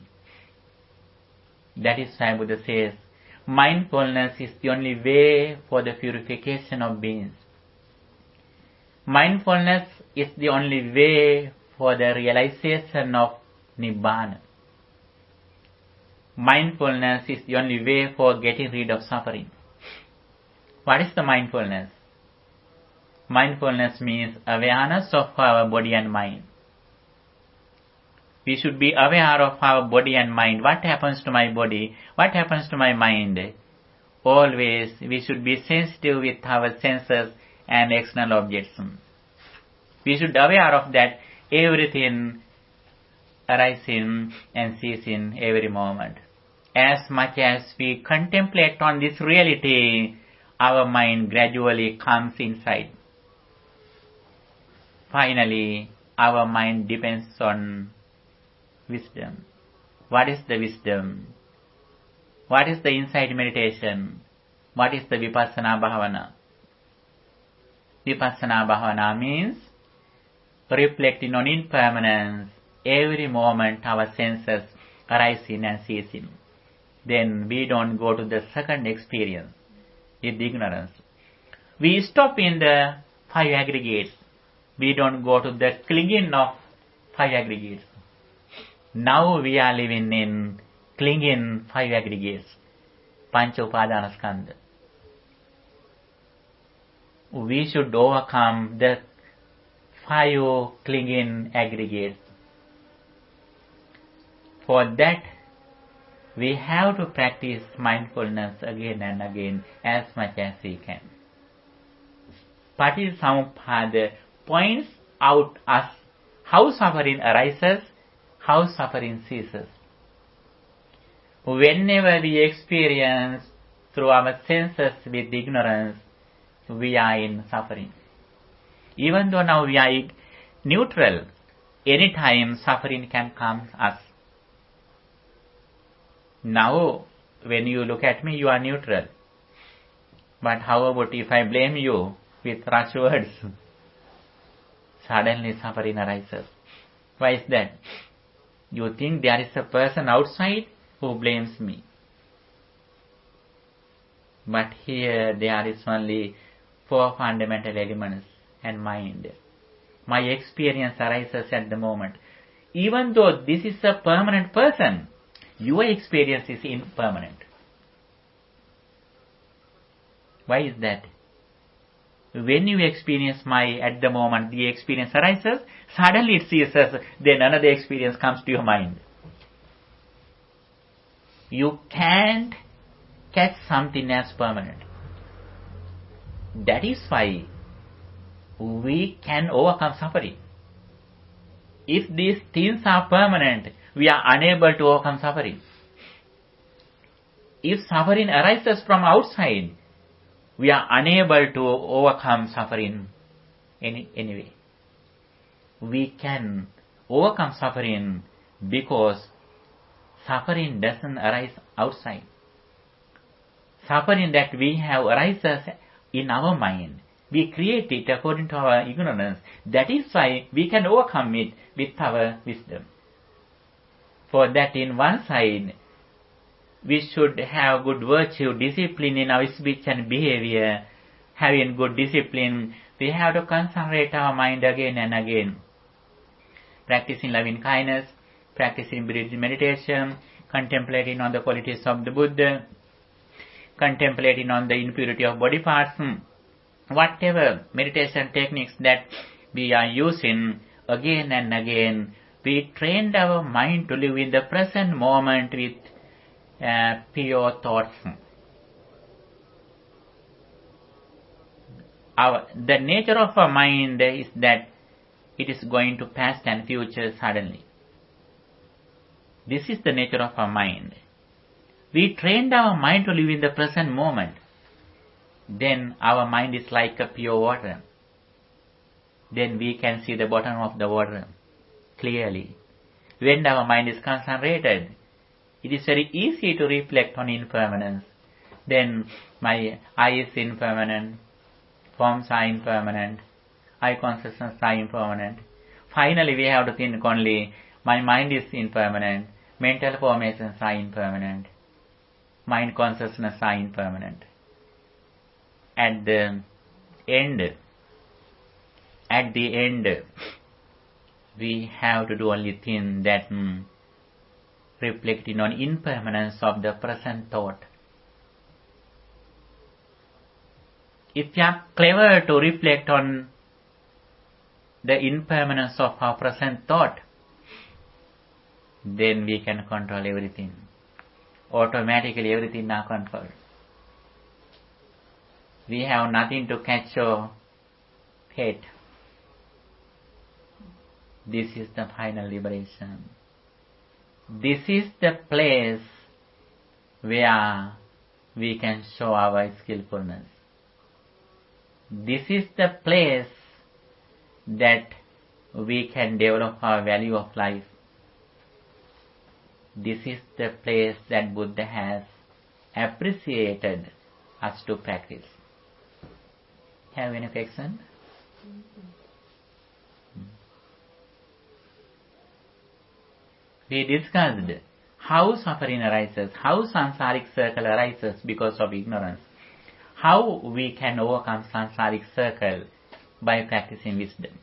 That is why Buddha says, mindfulness is the only way for the purification of beings. Mindfulness is the only way for the realization of Nibbana. Mindfulness is the only way for getting rid of suffering. What is the mindfulness? Mindfulness means awareness of our body and mind. We should be aware of our body and mind. What happens to my body? What happens to my mind? Always we should be sensitive with our senses and external objects. We should be aware of that everything arising and ceasing every moment. As much as we contemplate on this reality, our mind gradually comes inside. Finally, our mind depends on wisdom. What is the wisdom? What is the insight meditation? What is the vipassana bhavana? Vipassana bhavana means reflecting on impermanence. Every moment our senses arising and ceasing. Then we don't go to the second experience with ignorance. We stop in the five aggregates. We don't go to the clinging of five aggregates. Now we are living in clinging five aggregates. Pancha Upadanaskandha. We should overcome the five clinging aggregates. For that, we have to practice mindfulness again and again as much as we can. Paticcasamuppāda points out us how suffering arises, how suffering ceases. Whenever we experience through our senses with ignorance, we are in suffering. Even though now we are neutral, anytime suffering can come to us. Now, when you look at me, you are neutral. But how about if I blame you with harsh words? Suddenly suffering arises. Why is that? You think there is a person outside who blames me. But here there is only four fundamental elements and mind. My experience arises at the moment. Even though this is a permanent person, your experience is impermanent. Why is that? When you experience at the moment, the experience arises, suddenly it ceases, then another experience comes to your mind. You can't catch something as permanent. That is why we can overcome suffering. If these things are permanent, we are unable to overcome suffering. If suffering arises from outside, we are unable to overcome suffering anyway. We can overcome suffering because suffering doesn't arise outside. Suffering that we have arises in our mind. We create it according to our ignorance. That is why we can overcome it with our wisdom. For that, in one side, we should have good virtue, discipline in our speech and behavior. Having good discipline, we have to concentrate our mind again and again. Practicing loving kindness, practicing Buddhist meditation, contemplating on the qualities of the Buddha, contemplating on the impurity of body parts, whatever meditation techniques that we are using again and again, we trained our mind to live in the present moment with pure thoughts. The nature of our mind is that it is going to past and future suddenly. This is the nature of our mind. We trained our mind to live in the present moment. Then our mind is like a pure water. Then we can see the bottom of the water clearly. When our mind is concentrated, it is very easy to reflect on impermanence. Then my eye is impermanent, forms are impermanent, eye consciousness are impermanent. Finally we have to think only, my mind is impermanent, mental formations are impermanent, mind consciousness are impermanent. At the end, we have to do only thing that reflecting on impermanence of the present thought. If we are clever to reflect on the impermanence of our present thought, then we can control everything. Automatically everything is controlled. We have nothing to catch or hate. This is the final liberation. this is the place where we can show our skillfulness. This is the place that we can develop our value of life. This is the place that Buddha has appreciated us to practice. Have any question? We discussed how suffering arises, how samsaric circle arises because of ignorance, how we can overcome samsaric circle by practicing wisdom.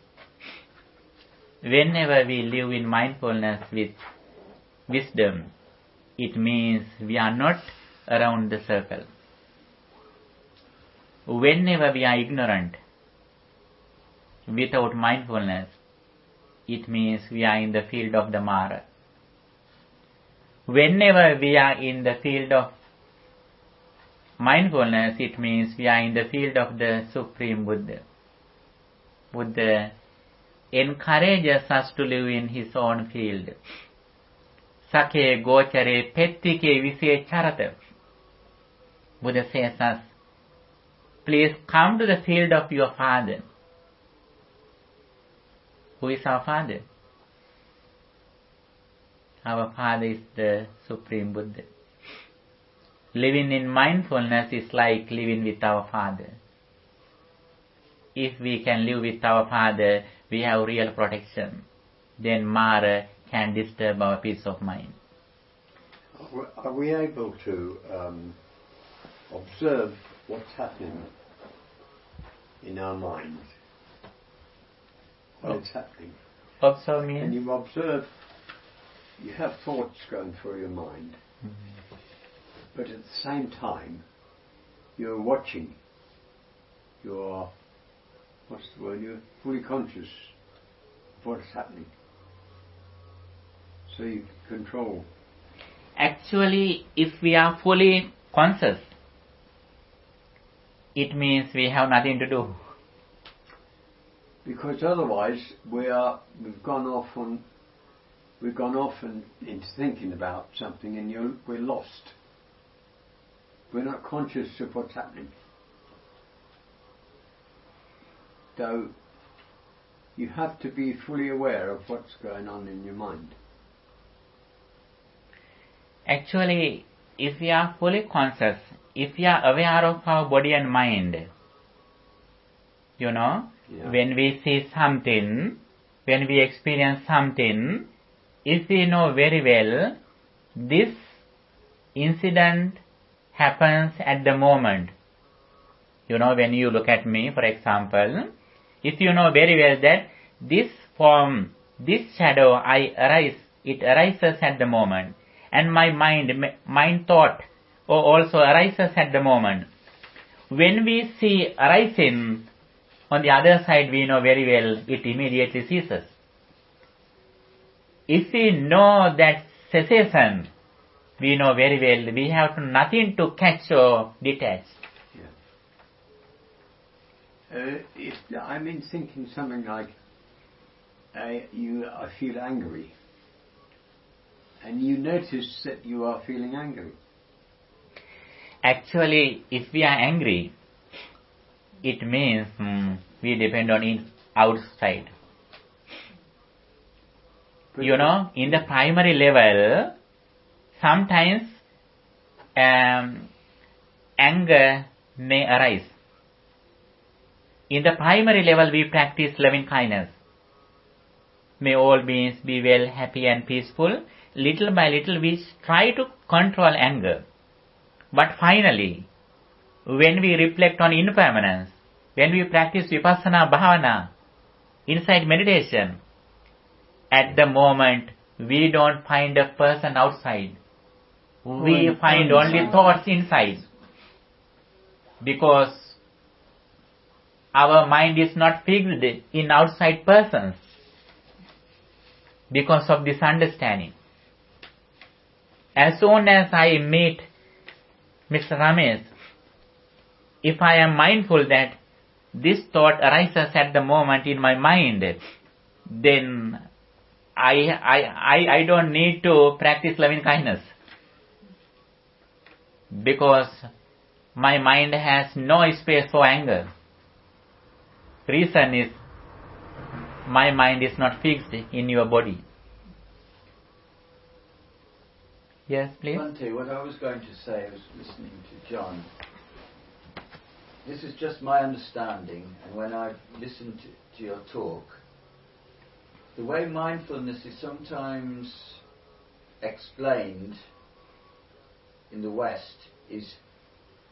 Whenever we live in mindfulness with wisdom, it means we are not around the circle. Whenever we are ignorant, without mindfulness, it means we are in the field of the Mara. Whenever we are in the field of mindfulness, it means we are in the field of the Supreme Buddha. Buddha encourages us to live in his own field. Sake gochare pettike vise charata. Buddha says us, please come to the field of your Father. Who is our Father? Our Father is the Supreme Buddha. Living in mindfulness is like living with our Father. If we can live with our Father, we have real protection. Then Mara can disturb our peace of mind. Are we able to observe what's happening in our mind? When it's happening. Observe means? And you observe, you have thoughts going through your mind. Mm-hmm. But at the same time, you're watching. You're, you're fully conscious of what's happening. So you control. Actually, if we are fully conscious, it means we have nothing to do. Because otherwise we've gone off into thinking about something, and we're lost. We're not conscious of what's happening. So you have to be fully aware of what's going on in your mind. Actually, if we are fully conscious, if we are aware of our body and mind, when we see something, when we experience something, if we know very well, this incident happens at the moment. When you look at me, for example, if you know very well that this form, this shadow, it arises at the moment, and my mind thought also arises at the moment. When we see arising, on the other side we know very well it immediately ceases. If we know that cessation, we know very well we have nothing to catch or detach. I'm thinking something like, I feel angry. And you notice that you are feeling angry. Actually, if we are angry, it means we depend on outside. But in the primary level, sometimes anger may arise. In the primary level, we practice loving kindness. May all beings be well, happy and peaceful. Little by little, we try to control anger. But finally, when we reflect on impermanence, when we practice vipassana bhavana, inside meditation, at the moment, we don't find a person outside. We find only thoughts inside. Because our mind is not fixed in outside persons. Because of this understanding. As soon as I meet Mr. Ramesh, if I am mindful that this thought arises at the moment in my mind, then I don't need to practice loving kindness because my mind has no space for anger. Reason is my mind is not fixed in your body. Yes, please. Bhante, what I was going to say was listening to John. This is just my understanding, and when I've listened to your talk, the way mindfulness is sometimes explained in the West is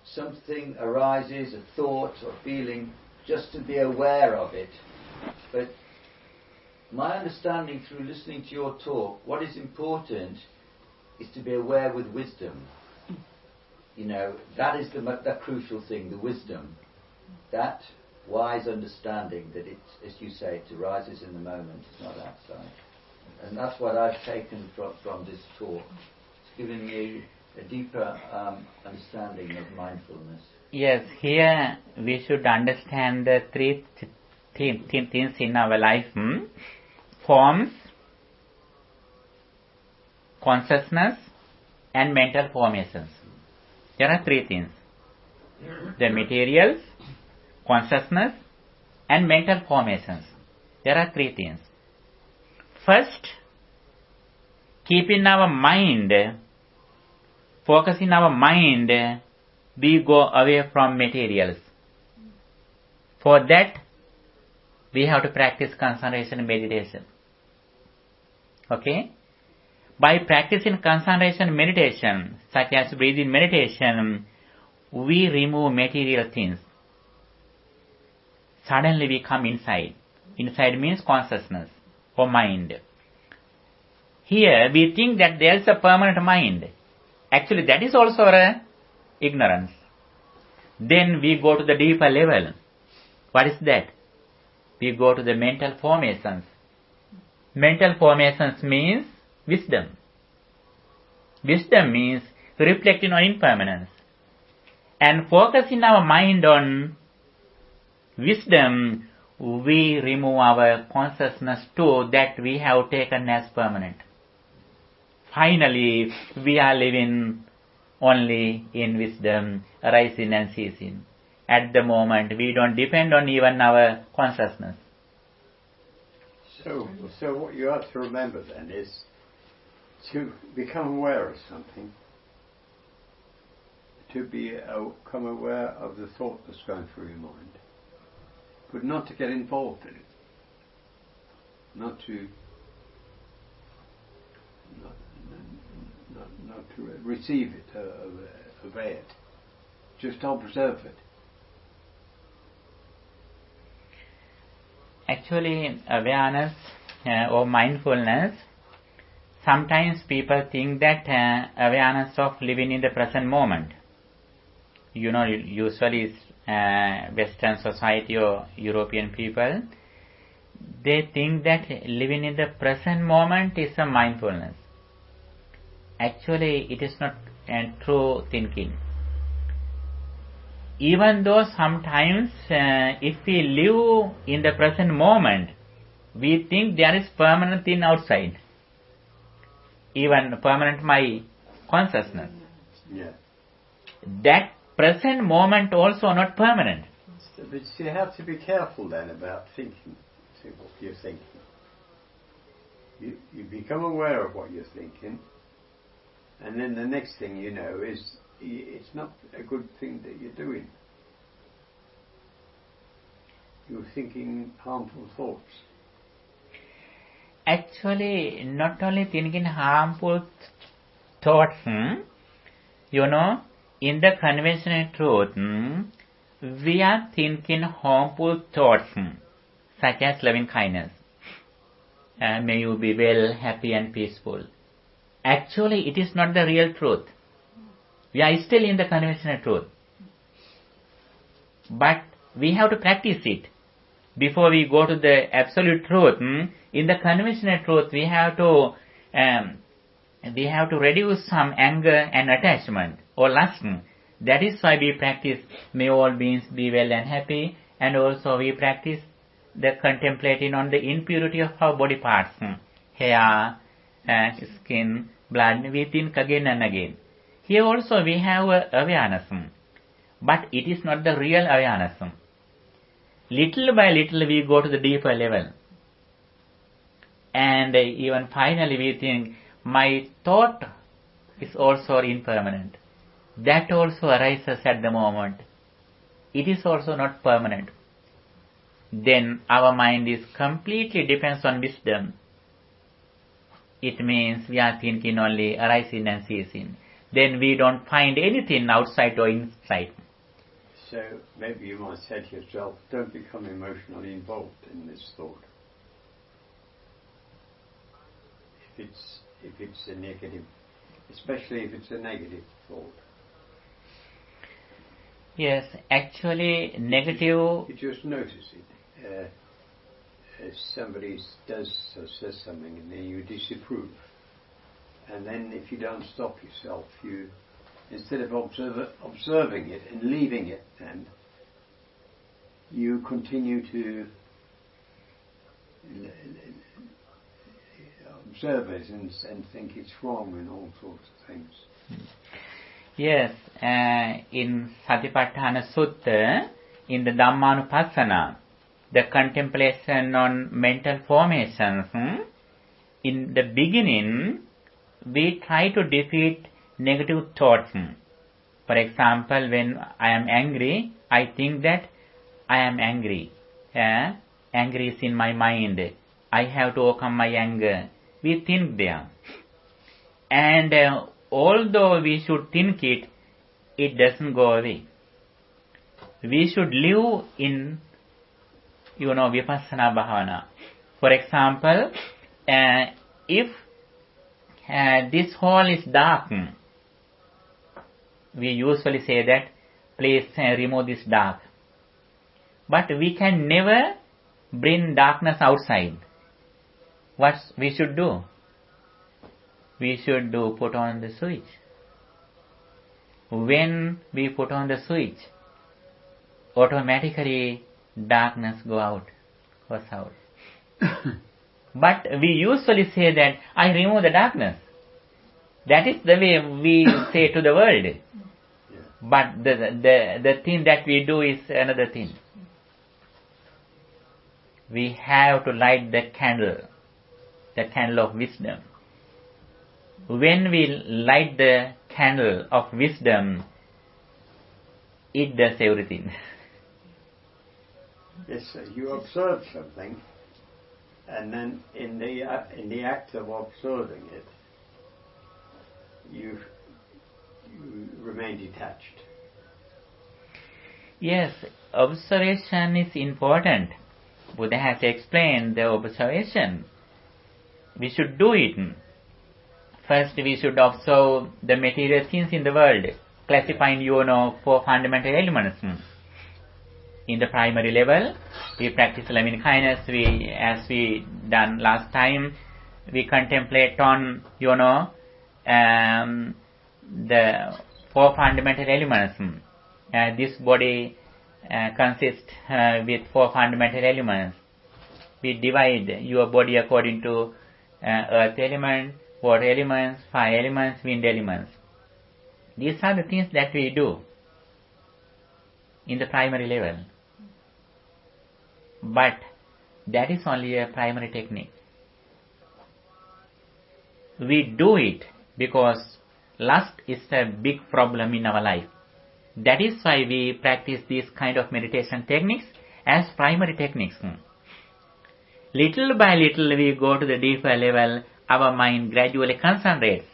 something arises, a thought or feeling, just to be aware of it. But my understanding through listening to your talk, what is important is to be aware with wisdom. You know, that is the crucial thing, the wisdom. That wise understanding that it, as you say, it arises in the moment, it's not outside. And that's what I've taken from this talk. It's given me a deeper understanding of mindfulness. Yes, here we should understand the three things in our life. Forms, consciousness, and mental formations. There are three things. The materials, consciousness, and mental formations. There are three things. First, keeping our mind, focusing our mind, we go away from materials. For that, we have to practice concentration and meditation. Okay? By practicing concentration and meditation, such as breathing meditation, we remove material things. Suddenly we come inside. Inside means consciousness or mind. Here we think that there is a permanent mind. Actually that is also a ignorance. Then we go to the deeper level. What is that? We go to the mental formations. Mental formations means wisdom. Wisdom means reflecting on impermanence. And focusing our mind on wisdom, we remove our consciousness too that we have taken as permanent. Finally, we are living only in wisdom, arising and ceasing. At the moment, we don't depend on even our consciousness. So what you have to remember then is to become aware of something, to become aware of the thought that's going through your mind, but not to get involved in it, not to receive it, obey it, just observe it. Actually, awareness or mindfulness, sometimes people think that awareness of living in the present moment. You know, usually Western society or European people, they think that living in the present moment is a mindfulness. Actually, it is not true thinking. Even though sometimes if we live in the present moment, we think there is permanent thing outside. Even permanent my consciousness. Yeah. That present moment also not permanent. But you have to be careful then about thinking. See what you're thinking. You become aware of what you're thinking, and then the next thing you know is it's not a good thing that you're doing. You're thinking harmful thoughts. Actually, not only thinking harmful thoughts, you know, in the conventional truth, we are thinking harmful thoughts, such as loving kindness. May you be well, happy and peaceful. Actually, it is not the real truth. We are still in the conventional truth. But we have to practice it. Before we go to the absolute truth, in the conventional truth, we have to reduce some anger and attachment or lust. That is why we practice may all beings be well and happy, and also we practice the contemplating on the impurity of our body parts. hair, skin, blood, we think again and again. Here also we have awareness, but it is not the real awareness. Little by little we go to the deeper level. And even finally we think, my thought is also impermanent. That also arises at the moment. It is also not permanent. Then our mind is completely depends on wisdom. It means we are thinking only arising and ceasing. Then we don't find anything outside or inside. So maybe you might say to yourself, don't become emotionally involved in this thought. If it's a negative, especially if it's a negative thought. Yes, actually negative... You just notice it. If somebody says something and then you disapprove. And then if you don't stop yourself, you, instead of observing it and leaving it, then you continue to observe it and think it's wrong and all sorts of things. Yes, in Satipatthana Sutta, in the Dhammanupassana, the contemplation on mental formations, in the beginning, we try to defeat negative thoughts. For example, when I am angry, I think that I am angry. Anger is in my mind. I have to overcome my anger. We think there. And although we should think it, it doesn't go away. We should live in, Vipassana Bhavana. For example, if this hall is dark, we usually say that, please remove this dark. But we can never bring darkness outside. What we should do? We should put on the switch. When we put on the switch, automatically darkness goes out. But we usually say that, I remove the darkness. That is the way we say to the world. But the thing that we do is another thing. We have to light the candle of wisdom. When we light the candle of wisdom, it does everything. Yes, sir. You observe something, and then in the act of observing it, you remain detached. Yes, observation is important. Buddha has explained the observation. We should do it. First, we should observe the material things in the world, classifying, four fundamental elements. In the primary level, we practice loving kindness. As we done last time, we contemplate on, the four fundamental elements. This body consists with four fundamental elements. We divide your body according to earth element, water elements, fire elements, wind elements. These are the things that we do in the primary level. But that is only a primary technique. We do it because lust is a big problem in our life. That is why we practice these kind of meditation techniques as primary techniques. Little by little we go to the deeper level, our mind gradually concentrates.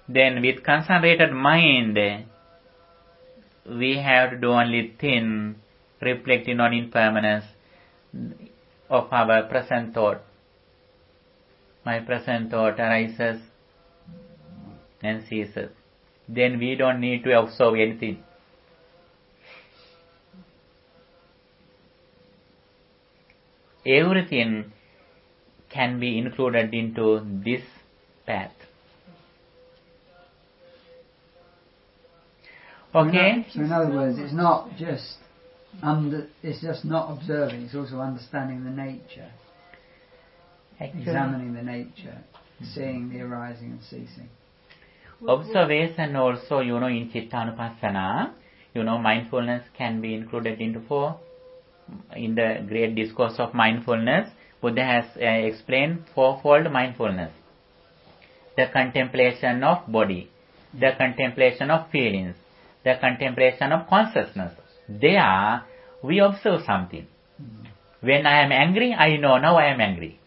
Then with concentrated mind, we have to do only thin, reflecting on impermanence of our present thought. My present thought arises and ceases. Then we don't need to observe anything. Everything can be included into this path. Okay? So in other words, it's not just not observing, it's also understanding the nature. examining the nature, seeing the arising and ceasing. Observation also, in Chittanupassana, mindfulness can be included into four. In the great discourse of mindfulness, Buddha has explained fourfold mindfulness. The contemplation of body, the contemplation of feelings, the contemplation of consciousness. There, we observe something. When I am angry, I know now I am angry.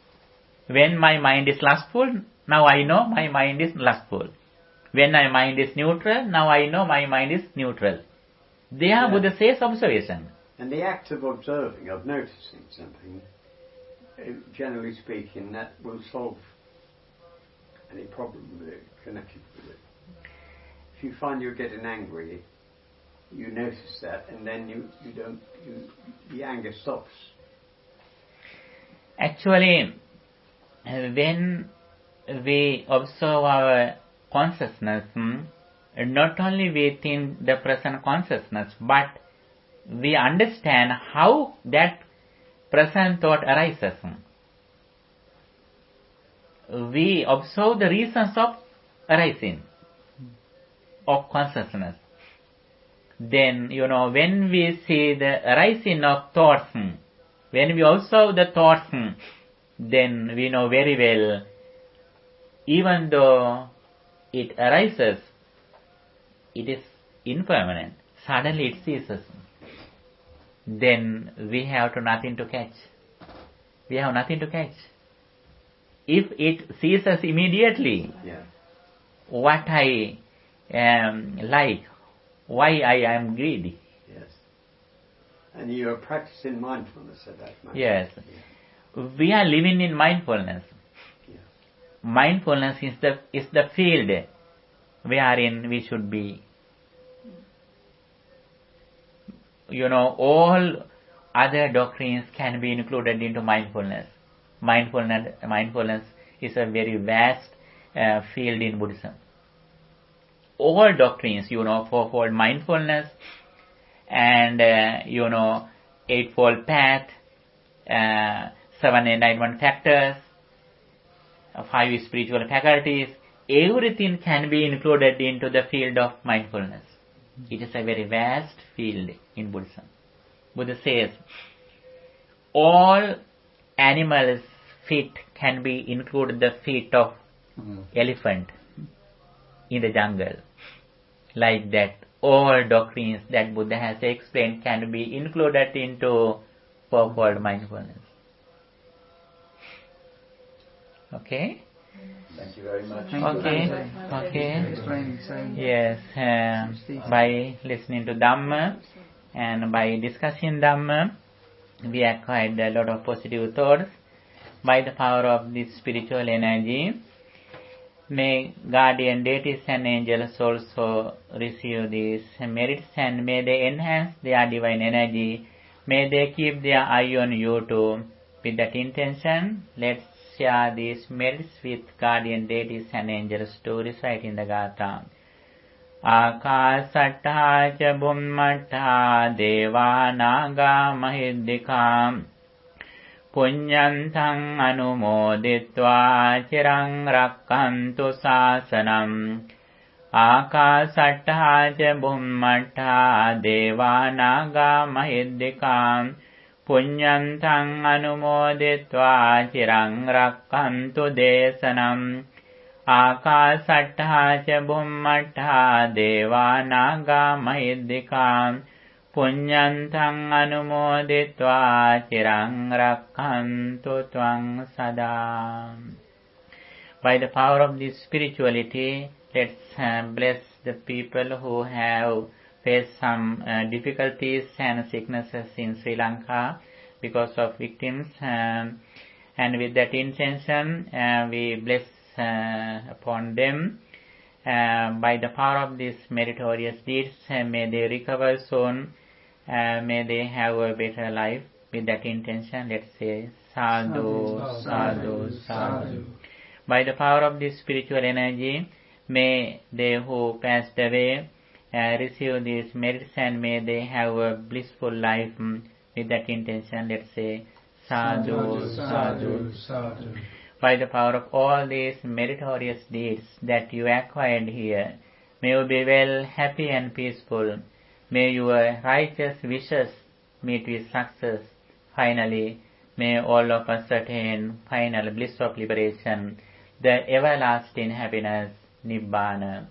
When my mind is lustful, now I know my mind is lustful. When my mind is neutral, now I know my mind is neutral. There, Buddha says observation. And the act of observing, of noticing something, generally speaking, that will solve any problem with it, connected with it. If you find you're getting angry, you notice that, and then the anger stops. Actually, when we observe our consciousness, not only within the present consciousness, but we understand how that present thought arises. We observe the reasons of arising of consciousness. Then, when we see the arising of thoughts, when we observe the thoughts, then we know very well, even though it arises, it is impermanent. Suddenly it ceases. Then we have nothing to catch. We have nothing to catch. If it ceases immediately, what I am like, why I am greedy. Yes. And you are practicing mindfulness at that moment. Yes. We are living in mindfulness. Yes. Mindfulness is the field wherein we should be. All other doctrines can be included into mindfulness. Mindfulness is a very vast field in Buddhism. All doctrines, fourfold mindfulness and, eightfold path, 7 enlightenment factors, 5 spiritual faculties, everything can be included into the field of mindfulness. It is a very vast field in Buddhism. Buddha says, all animals' feet can be included the feet of elephant in the jungle. Like that, all doctrines that Buddha has explained can be included into fourfold mindfulness. Okay? Thank you very much. Okay. Yes, by listening to Dhamma and by discussing Dhamma, we acquired a lot of positive thoughts. By the power of this spiritual energy, may guardian deities and angels also receive these merits, and may they enhance their divine energy. May they keep their eye on you too. With that intention, let's share these merits with guardian deities and angels to recite in the Gatha. Akasatta ca bhummatta deva naga mahiddhika punyantang anumoditva chirang rakkantu sasanam. Akasatta ca bhummatta deva naga mahiddhika punyantang anumoditva chirang rakkantu desanam. Akasatta ca bhummatta deva naga mahiddhika punyantang anumoditva chirang rakkantu tvang sada. By the power of this spirituality, let's bless the people who have faced some difficulties and sicknesses in Sri Lanka because of victims, and with that intention we bless upon them. By the power of these meritorious deeds, may they recover soon, may they have a better life. With that intention, let's say sadhu, sadhu, sadhu. By the power of this spiritual energy, may they who passed away receive these merits, and may they have a blissful life. With that intention, let's say sadhu, sadhu, sadhu. by the power of all these meritorious deeds that you acquired here, may you be well, happy and peaceful. May your righteous wishes meet with success. Finally, may all of us attain final bliss of liberation, the everlasting happiness, Nibbana.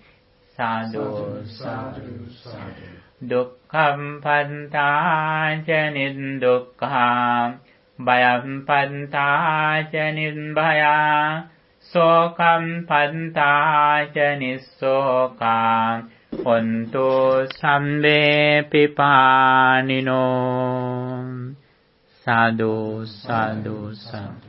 Sadhu, sadhu, sadhu. Dukkham pantāca niddukkha, bhayam pantāca nidbhaya, sokam pantāca nissokā, hontu sambe pipānino. Sadhu, sadhu, sadhu.